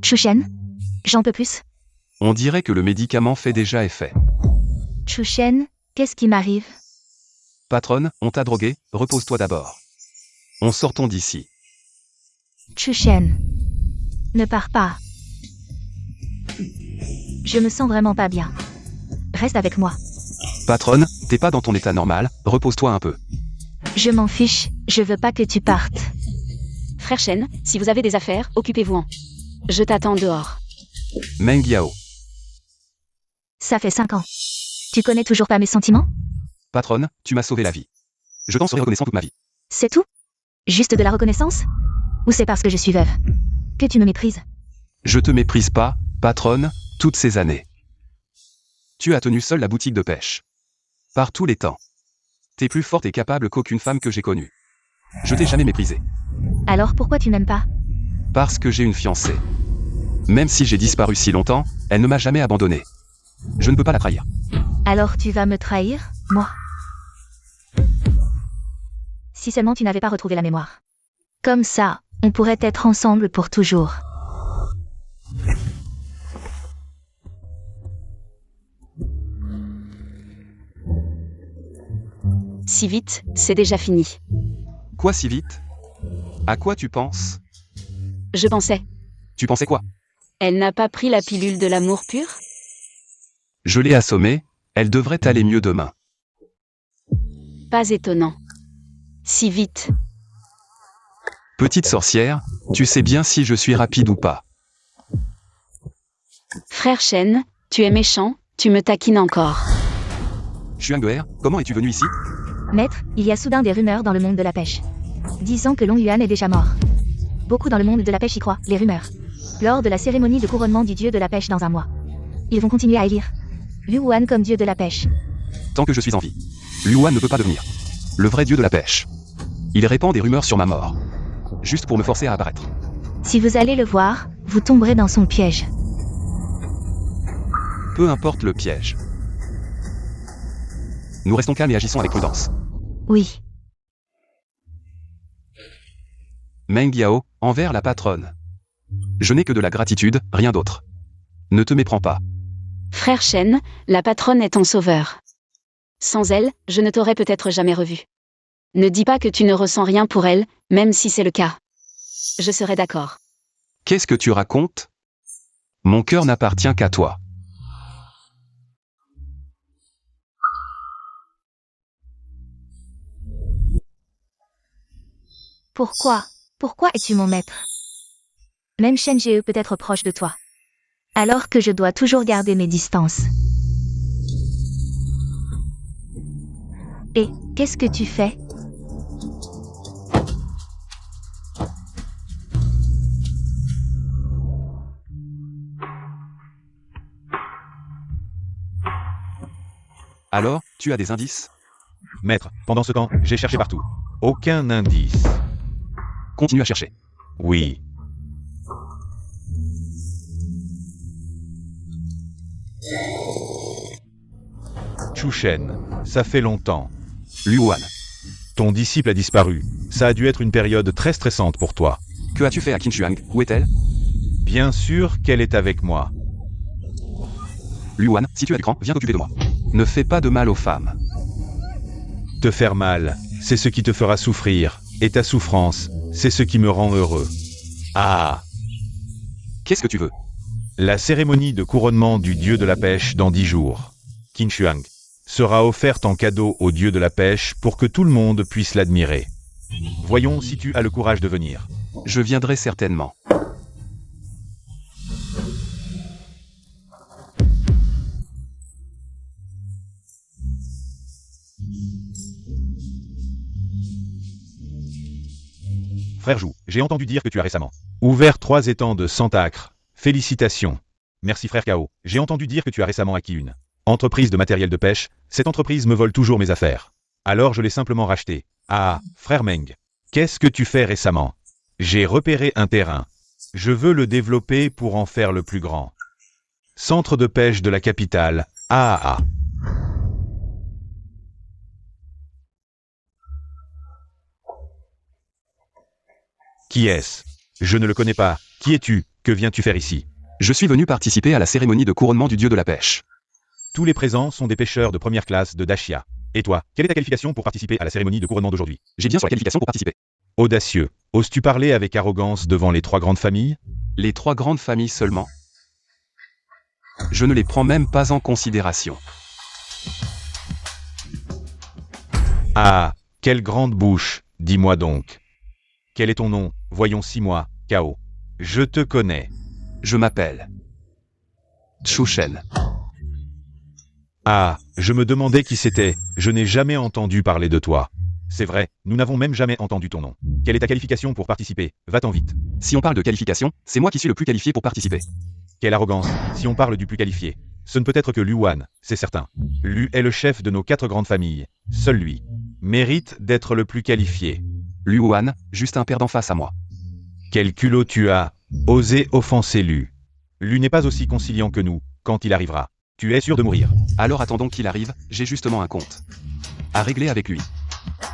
Chushen, j'en peux plus. On dirait que le médicament fait déjà effet. Chushen, qu'est-ce qui m'arrive? Patronne, on t'a drogué, repose-toi d'abord. On sortons d'ici. Chushen, ne pars pas. Je me sens vraiment pas bien. Reste avec moi. Patronne, t'es pas dans ton état normal, repose-toi un peu. Je m'en fiche, je veux pas que tu partes. Frère Shen, si vous avez des affaires, occupez-vous-en. Je t'attends dehors. Meng Yao. Ça fait 5 ans. Tu connais toujours pas mes sentiments? Patronne, tu m'as sauvé la vie. Je t'en serai reconnaissant toute ma vie. C'est tout? Juste de la reconnaissance? Ou c'est parce que je suis veuve? Que tu me méprises? Je te méprise pas, patronne, toutes ces années. Tu as tenu seule la boutique de pêche. Par tous les temps. T'es plus forte et capable qu'aucune femme que j'ai connue. Je t'ai jamais méprisé. Alors pourquoi tu m'aimes pas? Parce que j'ai une fiancée. Même si j'ai disparu si longtemps, elle ne m'a jamais abandonné. Je ne peux pas la trahir. Alors tu vas me trahir, moi? Si seulement tu n'avais pas retrouvé la mémoire. Comme ça, on pourrait être ensemble pour toujours. Si vite, c'est déjà fini. Quoi si vite? À quoi tu penses? Je pensais. Tu pensais quoi? Elle n'a pas pris la pilule de l'amour pur? Je l'ai assommée, elle devrait aller mieux demain. Pas étonnant. Si vite. Petite sorcière, tu sais bien si je suis rapide ou pas. Frère Shen, tu es méchant, tu me taquines encore. Xuanguer, comment es-tu venu ici? Maître, il y a soudain des rumeurs dans le monde de la pêche. Disant que Long Yuan est déjà mort. Beaucoup dans le monde de la pêche y croient, les rumeurs. Lors de la cérémonie de couronnement du dieu de la pêche dans un mois. Ils vont continuer à élire Liu Wan comme dieu de la pêche. Tant que je suis en vie. Luan ne peut pas devenir le vrai dieu de la pêche. Il répand des rumeurs sur ma mort. Juste pour me forcer à apparaître. Si vous allez le voir, vous tomberez dans son piège. Peu importe le piège. Nous restons calmes et agissons avec prudence. Oui. Meng Yao, envers la patronne. Je n'ai que de la gratitude, rien d'autre. Ne te méprends pas. Frère Shen, la patronne est ton sauveur. Sans elle, je ne t'aurais peut-être jamais revu. Ne dis pas que tu ne ressens rien pour elle, même si c'est le cas. Je serais d'accord. Qu'est-ce que tu racontes? Mon cœur n'appartient qu'à toi. Pourquoi? Pourquoi es-tu mon maître? Même Shen Jie peut être proche de toi. Alors que je dois toujours garder mes distances. Et, qu'est-ce que tu fais? Alors, tu as des indices? Maître, pendant ce temps, j'ai cherché partout. Aucun indice. Continue à chercher. Oui. Chushen, ça fait longtemps. Luan, Ton disciple a disparu. Ça a dû être une période très stressante pour toi. que as-tu fait à Qinchuang? Où est-elle? Bien sûr qu'elle est avec moi. Luan, si tu as du cran, viens t'occuper de moi. Ne fais pas de mal aux femmes. Te faire mal, c'est ce qui te fera souffrir, et ta souffrance, c'est ce qui me rend heureux. Ah! Qu'est-ce que tu veux? La cérémonie de couronnement du dieu de la pêche dans 10 jours, Qinchuang, sera offerte en cadeau au dieu de la pêche pour que tout le monde puisse l'admirer. Voyons si tu as le courage de venir. Je viendrai certainement. Frère Jou, j'ai entendu dire que tu as récemment ouvert 3 étangs de 100 acres. Félicitations. Merci frère Kao. J'ai entendu dire que tu as récemment acquis une entreprise de matériel de pêche. Cette entreprise me vole toujours mes affaires. Alors je l'ai simplement racheté. Ah, frère Meng. Qu'est-ce que tu fais récemment? J'ai repéré un terrain. Je veux le développer pour en faire le plus grand centre de pêche de la capitale, Aa. Qui est-ce? Je ne le connais pas. Qui es-tu? Que viens-tu faire ici? Je suis venu participer à la cérémonie de couronnement du dieu de la pêche. Tous les présents sont des pêcheurs de première classe de Dashia. Et toi, quelle est ta qualification pour participer à la cérémonie de couronnement d'aujourd'hui? J'ai bien sur la qualification pour participer. Audacieux. Oses-tu parler avec arrogance devant les 3 grandes familles? Les 3 grandes familles seulement. Je ne les prends même pas en considération. Ah, quelle grande bouche, dis-moi donc. Quel est ton nom? Voyons 6 mois, Kao. Je te connais. Je m'appelle Chushen. Ah, je me demandais qui c'était, je n'ai jamais entendu parler de toi. C'est vrai, nous n'avons même jamais entendu ton nom. Quelle est ta qualification pour participer? Va-t'en vite. Si on parle de qualification, c'est moi qui suis le plus qualifié pour participer. Quelle arrogance, si on parle du plus qualifié. Ce ne peut être que Luan, c'est certain. Lu est le chef de nos 4 grandes familles. Seul lui mérite d'être le plus qualifié. Luan, juste un perdant face à moi. Quel culot tu as, osé offenser Lu. Lu n'est pas aussi conciliant que nous, quand il arrivera. Tu es sûr de mourir. Alors attendons qu'il arrive, j'ai justement un compte à régler avec lui.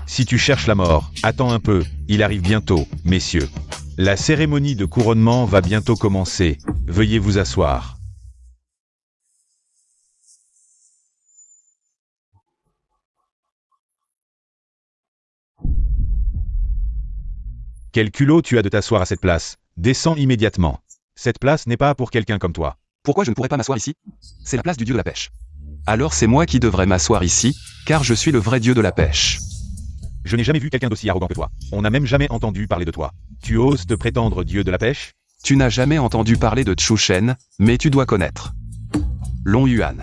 Si tu cherches la mort, attends un peu, il arrive bientôt, messieurs. La cérémonie de couronnement va bientôt commencer. Veuillez vous asseoir. Quel culot tu as de t'asseoir à cette place. Descends immédiatement. Cette place n'est pas pour quelqu'un comme toi. Pourquoi je ne pourrais pas m'asseoir ici? C'est la place du dieu de la pêche. Alors c'est moi qui devrais m'asseoir ici, car je suis le vrai dieu de la pêche. Je n'ai jamais vu quelqu'un d'aussi arrogant que toi. On n'a même jamais entendu parler de toi. Tu oses te prétendre dieu de la pêche? Tu n'as jamais entendu parler de Chushen, mais tu dois connaître. Long Yuan.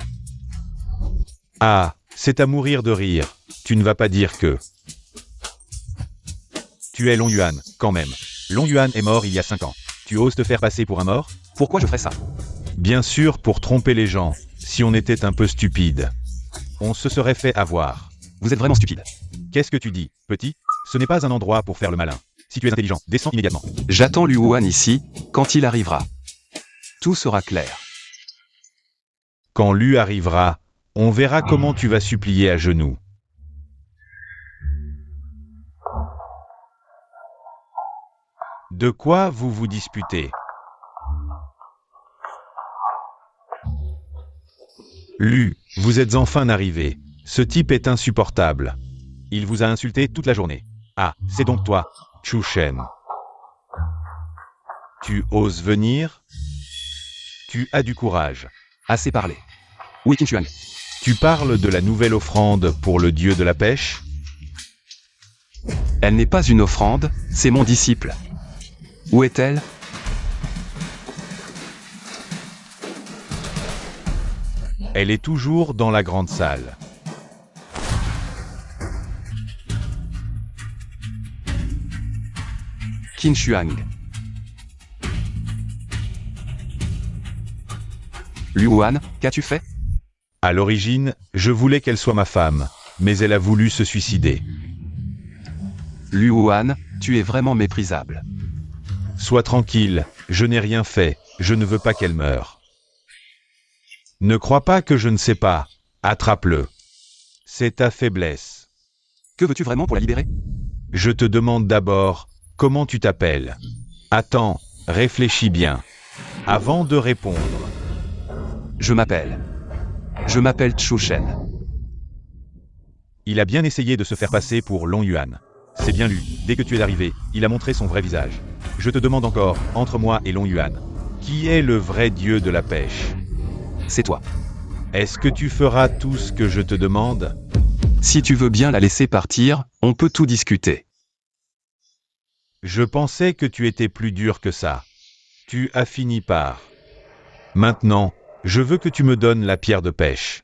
Ah, c'est à mourir de rire. Tu ne vas pas dire que... Tu es Long Yuan, quand même. Long Yuan est mort il y a 5 ans. Tu oses te faire passer pour un mort? Pourquoi je ferais ça? Bien sûr, pour tromper les gens. Si on était un peu stupide, on se serait fait avoir. Vous êtes vraiment stupide. Qu'est-ce que tu dis, petit? Ce n'est pas un endroit pour faire le malin. Si tu es intelligent, descends immédiatement. J'attends Liu Huan ici, quand il arrivera. Tout sera clair. Quand Lu arrivera, on verra comment tu vas supplier à genoux. De quoi vous vous disputez? Lu, vous êtes enfin arrivé. Ce type est insupportable. Il vous a insulté toute la journée. Ah, c'est donc toi, Chushen. Tu oses venir? Tu as du courage. Assez parlé. Oui, Qin Shuang. Tu parles de la nouvelle offrande pour le dieu de la pêche? Elle n'est pas une offrande, c'est mon disciple. Où est-elle? Elle est toujours dans la grande salle. Qin Shuang. Liu Huan, qu'as-tu fait? À l'origine, je voulais qu'elle soit ma femme, mais elle a voulu se suicider. Liu Huan, tu es vraiment méprisable. Sois tranquille, je n'ai rien fait, je ne veux pas qu'elle meure. Ne crois pas que je ne sais pas, attrape-le. C'est ta faiblesse. Que veux-tu vraiment pour la libérer? Je te demande d'abord, comment tu t'appelles? Attends, réfléchis bien. Avant de répondre. Je m'appelle Chushen. Il a bien essayé de se faire passer pour Long Yuan. C'est bien lui, dès que tu es arrivé, il a montré son vrai visage. Je te demande encore, entre moi et Long Yuan, qui est le vrai dieu de la pêche? C'est toi. Est-ce que tu feras tout ce que je te demande? Si tu veux bien la laisser partir, on peut tout discuter. Je pensais que tu étais plus dur que ça. Tu as fini par... Maintenant, je veux que tu me donnes la pierre de pêche.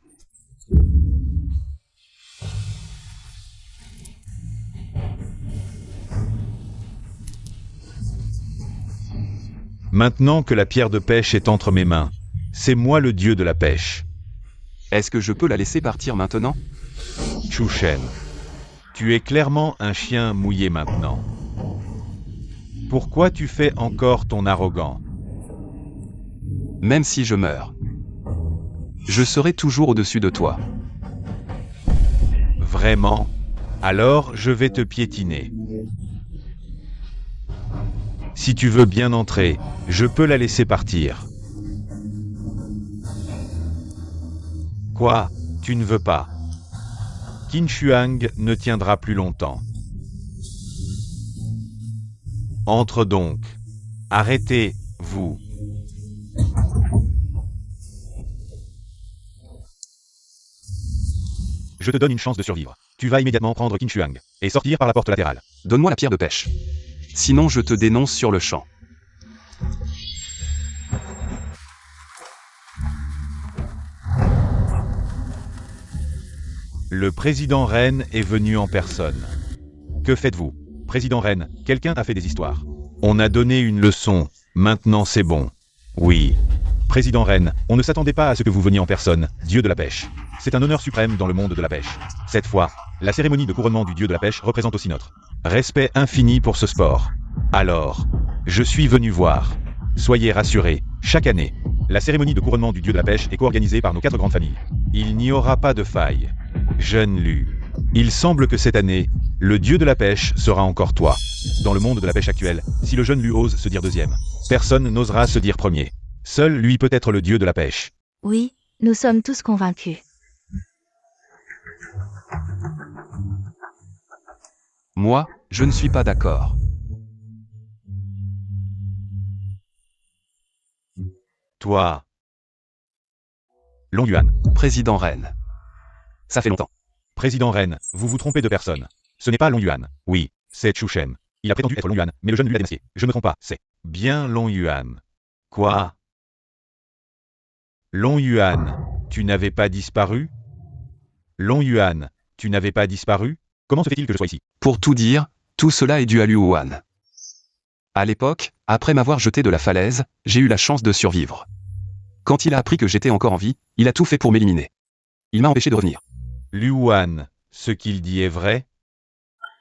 Maintenant que la pierre de pêche est entre mes mains, c'est moi le dieu de la pêche. Est-ce que je peux la laisser partir maintenant? Chushen, tu es clairement un chien mouillé maintenant. Pourquoi tu fais encore ton arrogant? Même si je meurs, je serai toujours au-dessus de toi. Vraiment? Alors je vais te piétiner. Si tu veux bien entrer, je peux la laisser partir. Quoi? Tu ne veux pas? Qin Shuang ne tiendra plus longtemps. Entre donc. Arrêtez, vous. Je te donne une chance de survivre. Tu vas immédiatement prendre Qin Shuang et sortir par la porte latérale. Donne-moi la pierre de pêche. Sinon je te dénonce sur le champ. Le président Ren est venu en personne. Que faites-vous? Président Ren, quelqu'un a fait des histoires. On a donné une leçon, maintenant c'est bon. Oui. Président Ren, on ne s'attendait pas à ce que vous veniez en personne, dieu de la pêche. C'est un honneur suprême dans le monde de la pêche. Cette fois, la cérémonie de couronnement du dieu de la pêche représente aussi notre respect infini pour ce sport. Alors, je suis venu voir. Soyez rassurés, chaque année, la cérémonie de couronnement du dieu de la pêche est co-organisée par nos 4 grandes familles. Il n'y aura pas de faille. Jeune Lu, il semble que cette année, le dieu de la pêche sera encore toi. Dans le monde de la pêche actuelle, si le jeune Lu ose se dire deuxième, personne n'osera se dire premier. Seul lui peut être le dieu de la pêche. Oui, nous sommes tous convaincus. Moi, je ne suis pas d'accord. Toi. Long Yuan. Président Ren. Ça fait longtemps. Président Ren, vous vous trompez de personne. Ce n'est pas Long Yuan. Oui, c'est Chu Shen. Il a prétendu être Long Yuan, mais le jeune lui l'a dénoncé. Je ne me trompe pas, c'est bien Long Yuan. Quoi? Long Yuan, tu n'avais pas disparu? Long Yuan, tu n'avais pas disparu? Comment se fait-il que je sois ici? Pour tout dire, tout cela est dû à Liu Huan. À l'époque, après m'avoir jeté de la falaise, j'ai eu la chance de survivre. Quand il a appris que j'étais encore en vie, il a tout fait pour m'éliminer. Il m'a empêché de revenir. Liu Huan, ce qu'il dit est vrai?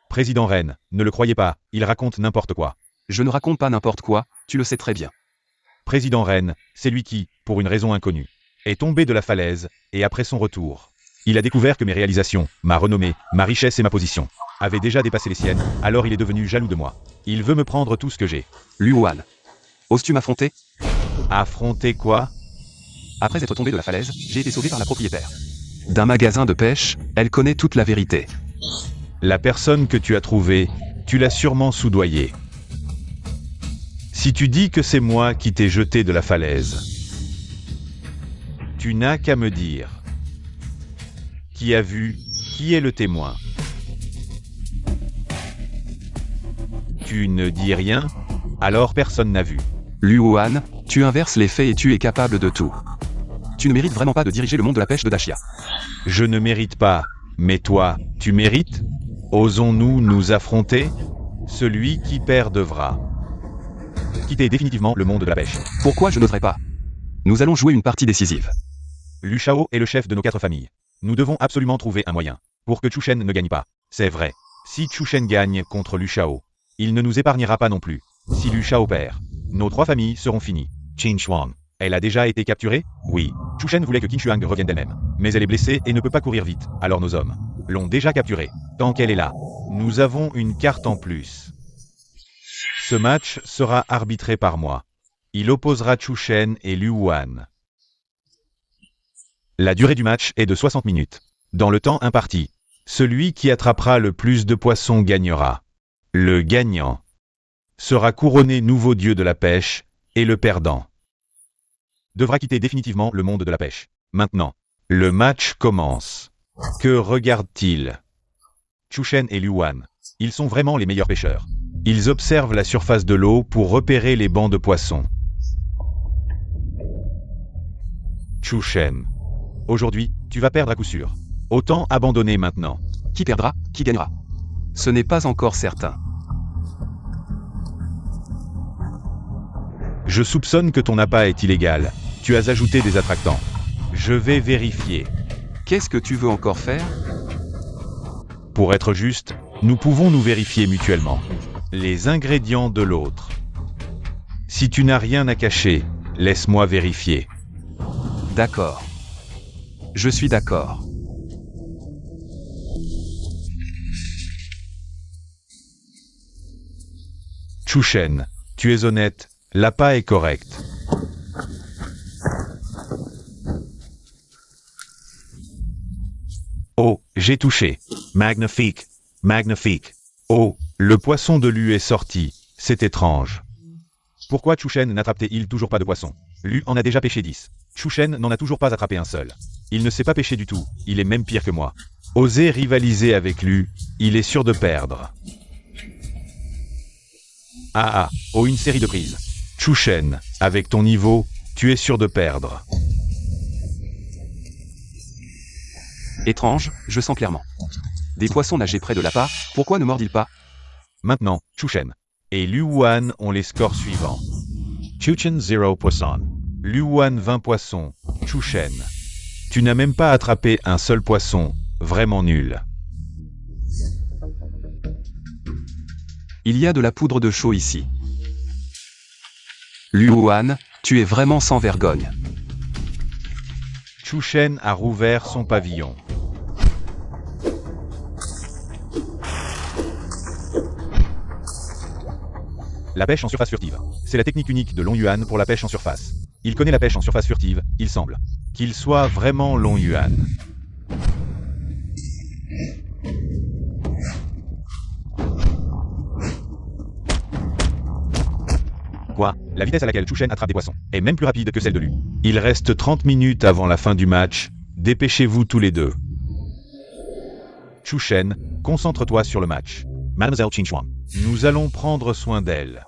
Président Ren, ne le croyez pas, il raconte n'importe quoi. Je ne raconte pas n'importe quoi, tu le sais très bien. Président Ren, c'est lui qui, pour une raison inconnue, est tombé de la falaise, et après son retour, il a découvert que mes réalisations, ma renommée, ma richesse et ma position avaient déjà dépassé les siennes, alors il est devenu jaloux de moi. Il veut me prendre tout ce que j'ai. Liu Huan. Oses-tu m'affronter? Affronter quoi? Après être tombé de la falaise, j'ai été sauvé par la propriétaire d'un magasin de pêche, elle connaît toute la vérité. La personne que tu as trouvée, tu l'as sûrement soudoyée. Si tu dis que c'est moi qui t'ai jeté de la falaise, tu n'as qu'à me dire. Qui a vu? Qui est le témoin? Tu ne dis rien? Alors personne n'a vu. Liu Huan, tu inverses les faits et tu es capable de tout. Tu ne mérites vraiment pas de diriger le monde de la pêche de Dashia. Je ne mérite pas, mais toi, tu mérites? Osons-nous nous affronter? Celui qui perd devra quitter définitivement le monde de la pêche. Pourquoi je n'oserais pas? Nous allons jouer une partie décisive. Liu Shao est le chef de nos 4 familles. Nous devons absolument trouver un moyen pour que Chu Shen ne gagne pas. C'est vrai. Si Chu Shen gagne contre Liu Shao, il ne nous épargnera pas non plus. Si Liu Shao perd, nos 3 familles seront finies. Qin Shuang. Elle a déjà été capturée? Oui. Chu Shen voulait que Qin Shuang revienne d'elle-même. Mais elle est blessée et ne peut pas courir vite. Alors nos hommes l'ont déjà capturée. Tant qu'elle est là, nous avons une carte en plus. Ce match sera arbitré par moi. Il opposera Chu Shen et Liu Huan. La durée du match est de 60 minutes. Dans le temps imparti, celui qui attrapera le plus de poissons gagnera. Le gagnant sera couronné nouveau dieu de la pêche, et le perdant devra quitter définitivement le monde de la pêche. Maintenant, le match commence. Que regarde-t-il? Chu Shen et Liu Huan. Ils sont vraiment les meilleurs pêcheurs. Ils observent la surface de l'eau pour repérer les bancs de poissons. Chu Shen. Aujourd'hui, tu vas perdre à coup sûr. Autant abandonner maintenant. Qui perdra? Qui gagnera? Ce n'est pas encore certain. Je soupçonne que ton appât est illégal. Tu as ajouté des attractants. Je vais vérifier. Qu'est-ce que tu veux encore faire? Pour être juste, nous pouvons nous vérifier mutuellement les ingrédients de l'autre. Si tu n'as rien à cacher, laisse-moi vérifier. D'accord. Je suis d'accord. Chu Shen, tu es honnête, l'appât est correct. Oh, j'ai touché. Magnifique, magnifique. Oh, le poisson de Lu est sorti. C'est étrange. Pourquoi Chu Shen n'attrape-t-il toujours pas de poisson? Lu en a déjà pêché 10. Chu Shen n'en a toujours pas attrapé un seul. Il ne sait pas pêcher du tout, il est même pire que moi. Oser rivaliser avec Lu, il est sûr de perdre. Oh, une série de prises. Chu Shen, avec ton niveau, tu es sûr de perdre. Étrange, je sens clairement. Des poissons nager près de l'appât, pourquoi ne mordent-ils pas? Maintenant, Chu Shen et Liu Huan ont les scores suivants. Chu Shen 0 poisson. Liu Huan 20 poissons. Chu Shen. Tu n'as même pas attrapé un seul poisson, vraiment nul. Il y a de la poudre de chaux ici. Liu Huan, tu es vraiment sans vergogne. Chu Shen a rouvert son pavillon. La pêche en surface furtive. C'est la technique unique de Long Yuan pour la pêche en surface. Il connaît la pêche en surface furtive, il semble qu'il soit vraiment Long Yuan. Quoi? La vitesse à laquelle Chushen attrape des poissons est même plus rapide que celle de Lu. Il reste 30 minutes avant la fin du match. Dépêchez-vous tous les deux. Chushen, concentre-toi sur le match. Mademoiselle Qingxuang. Nous allons prendre soin d'elle.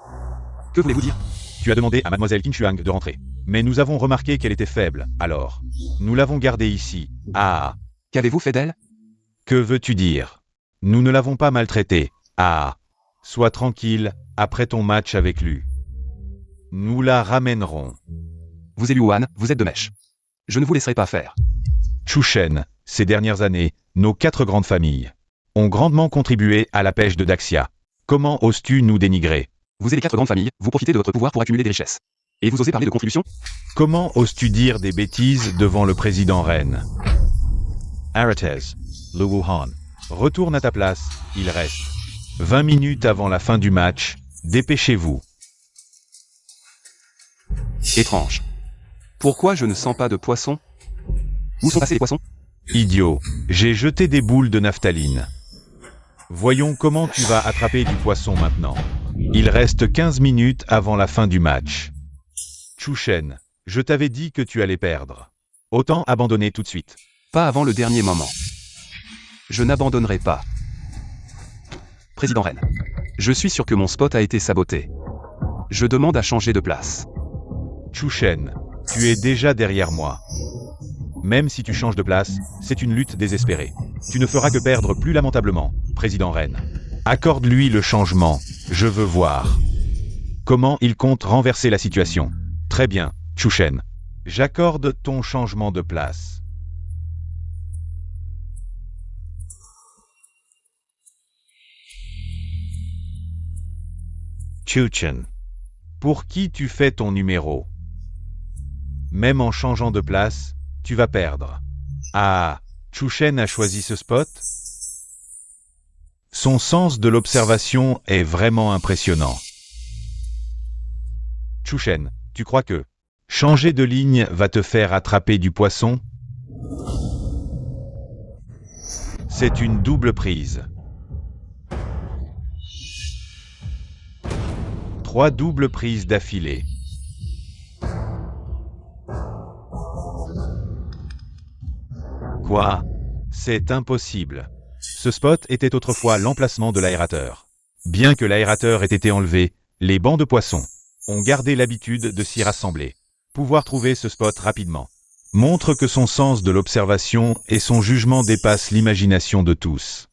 Que voulez-vous dire? Tu as demandé à Mademoiselle Qingxuang de rentrer. Mais nous avons remarqué qu'elle était faible, alors. Nous l'avons gardée ici. Ah. Qu'avez-vous fait d'elle? Que veux-tu dire? Nous ne l'avons pas maltraitée. Ah. Sois tranquille, après ton match avec Lu. Nous la ramènerons. Vous et Liu Wan, vous êtes de mèche. Je ne vous laisserai pas faire. Chushen, ces dernières années, nos 4 grandes familles ont grandement contribué à la pêche de Daxia. Comment oses-tu nous dénigrer? Vous et les 4 grandes familles, vous profitez de votre pouvoir pour accumuler des richesses. Et vous osez parler de contribution? Comment oses-tu dire des bêtises devant le président Ren? Aratez, Lu Wuhan. Retourne à ta place, il reste 20 minutes avant la fin du match. Dépêchez-vous. Étrange. Pourquoi je ne sens pas de poissons? Où sont passés les poissons? Idiot, j'ai jeté des boules de naphtaline. Voyons comment tu vas attraper du poisson maintenant. Il reste 15 minutes avant la fin du match. Chushen, je t'avais dit que tu allais perdre. Autant abandonner tout de suite. Pas avant le dernier moment. Je n'abandonnerai pas. Président Ren. Je suis sûr que mon spot a été saboté. Je demande à changer de place. Chushen, tu es déjà derrière moi. Même si tu changes de place, c'est une lutte désespérée. Tu ne feras que perdre plus lamentablement, président Ren. Accorde-lui le changement, je veux voir. Comment il compte renverser la situation? Très bien, Chushen. J'accorde ton changement de place. Chushen. Pour qui tu fais ton numéro? Même en changeant de place, tu vas perdre. Ah, Chushen a choisi ce spot? Son sens de l'observation est vraiment impressionnant. Chushen, tu crois que changer de ligne va te faire attraper du poisson? C'est une double prise. 3 doubles prises d'affilée. Quoi? C'est impossible. Ce spot était autrefois l'emplacement de l'aérateur. Bien que l'aérateur ait été enlevé, les bancs de poissons ont gardé l'habitude de s'y rassembler. Pouvoir trouver ce spot rapidement montre que son sens de l'observation et son jugement dépassent l'imagination de tous.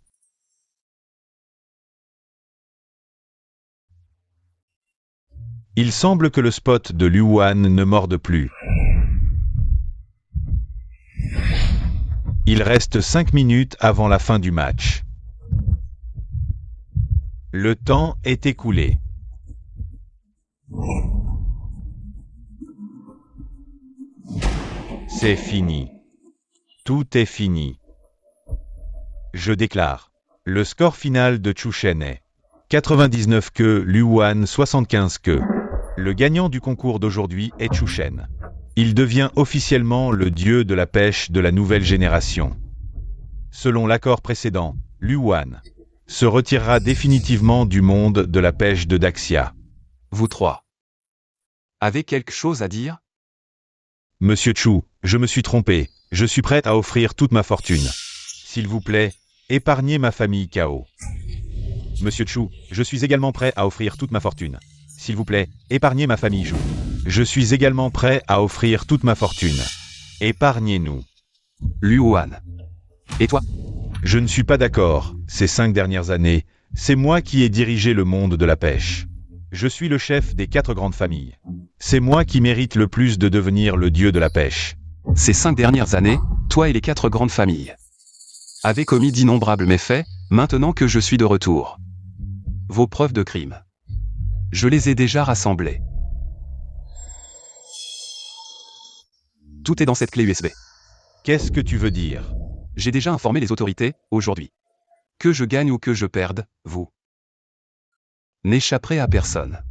Il semble que le spot de Liu Wan ne morde plus. Il reste 5 minutes avant la fin du match. Le temps est écoulé. C'est fini. Tout est fini. Je déclare. Le score final de Chushen est 99 queues, Liu Wan 75 queues. Le gagnant du concours d'aujourd'hui est Chushen. Il devient officiellement le dieu de la pêche de la nouvelle génération. Selon l'accord précédent, Liu Wan se retirera définitivement du monde de la pêche de Daxia. Vous 3. Avez quelque chose à dire? Monsieur Chu, je me suis trompé. Je suis prêt à offrir toute ma fortune. S'il vous plaît, épargnez ma famille Kao. Monsieur Chu, je suis également prêt à offrir toute ma fortune. S'il vous plaît, épargnez ma famille Zhu. Je suis également prêt à offrir toute ma fortune. Épargnez-nous. Liu Wan. Et toi? Je ne suis pas d'accord. Ces 5 dernières années, c'est moi qui ai dirigé le monde de la pêche. Je suis le chef des 4 grandes familles. C'est moi qui mérite le plus de devenir le dieu de la pêche. Ces 5 dernières années, toi et les 4 grandes familles avez commis d'innombrables méfaits, maintenant que je suis de retour. Vos preuves de crime. Je les ai déjà rassemblées. Tout est dans cette clé USB. Qu'est-ce que tu veux dire? J'ai déjà informé les autorités, aujourd'hui. Que je gagne ou que je perde, vous n'échapperez à personne.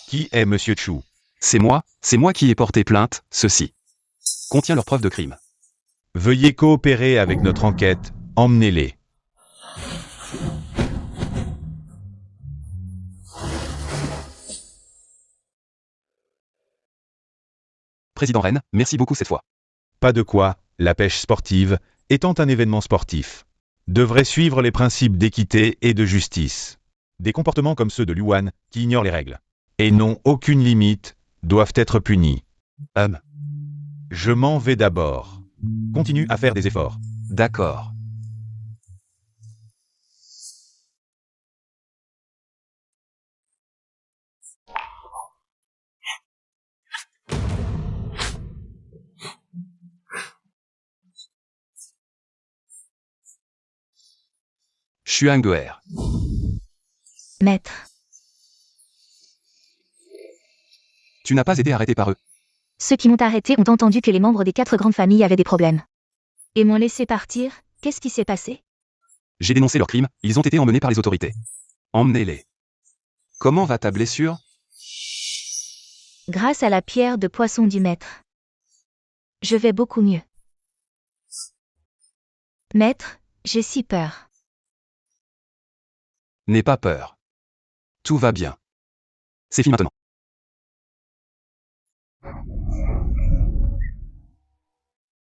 Qui est Monsieur Chu? C'est moi qui ai porté plainte, ceci contient leurs preuves de crime. Veuillez coopérer avec notre enquête, emmenez-les. Président Rennes, merci beaucoup cette fois. Pas de quoi, la pêche sportive, étant un événement sportif, devrait suivre les principes d'équité et de justice. Des comportements comme ceux de Luan, qui ignorent les règles, et n'ont aucune limite, doivent être punis. Je m'en vais d'abord. Continue à faire des efforts. D'accord. Xuan Goer. Maître. Tu n'as pas été arrêté par eux. Ceux qui m'ont arrêté ont entendu que les membres des 4 grandes familles avaient des problèmes. Et m'ont laissé partir. Qu'est-ce qui s'est passé? J'ai dénoncé leurs crimes, ils ont été emmenés par les autorités. Emmenez-les. Comment va ta blessure? Grâce à la pierre de poisson du maître. Je vais beaucoup mieux. Maître, j'ai si peur. N'aie pas peur. Tout va bien. C'est fini maintenant.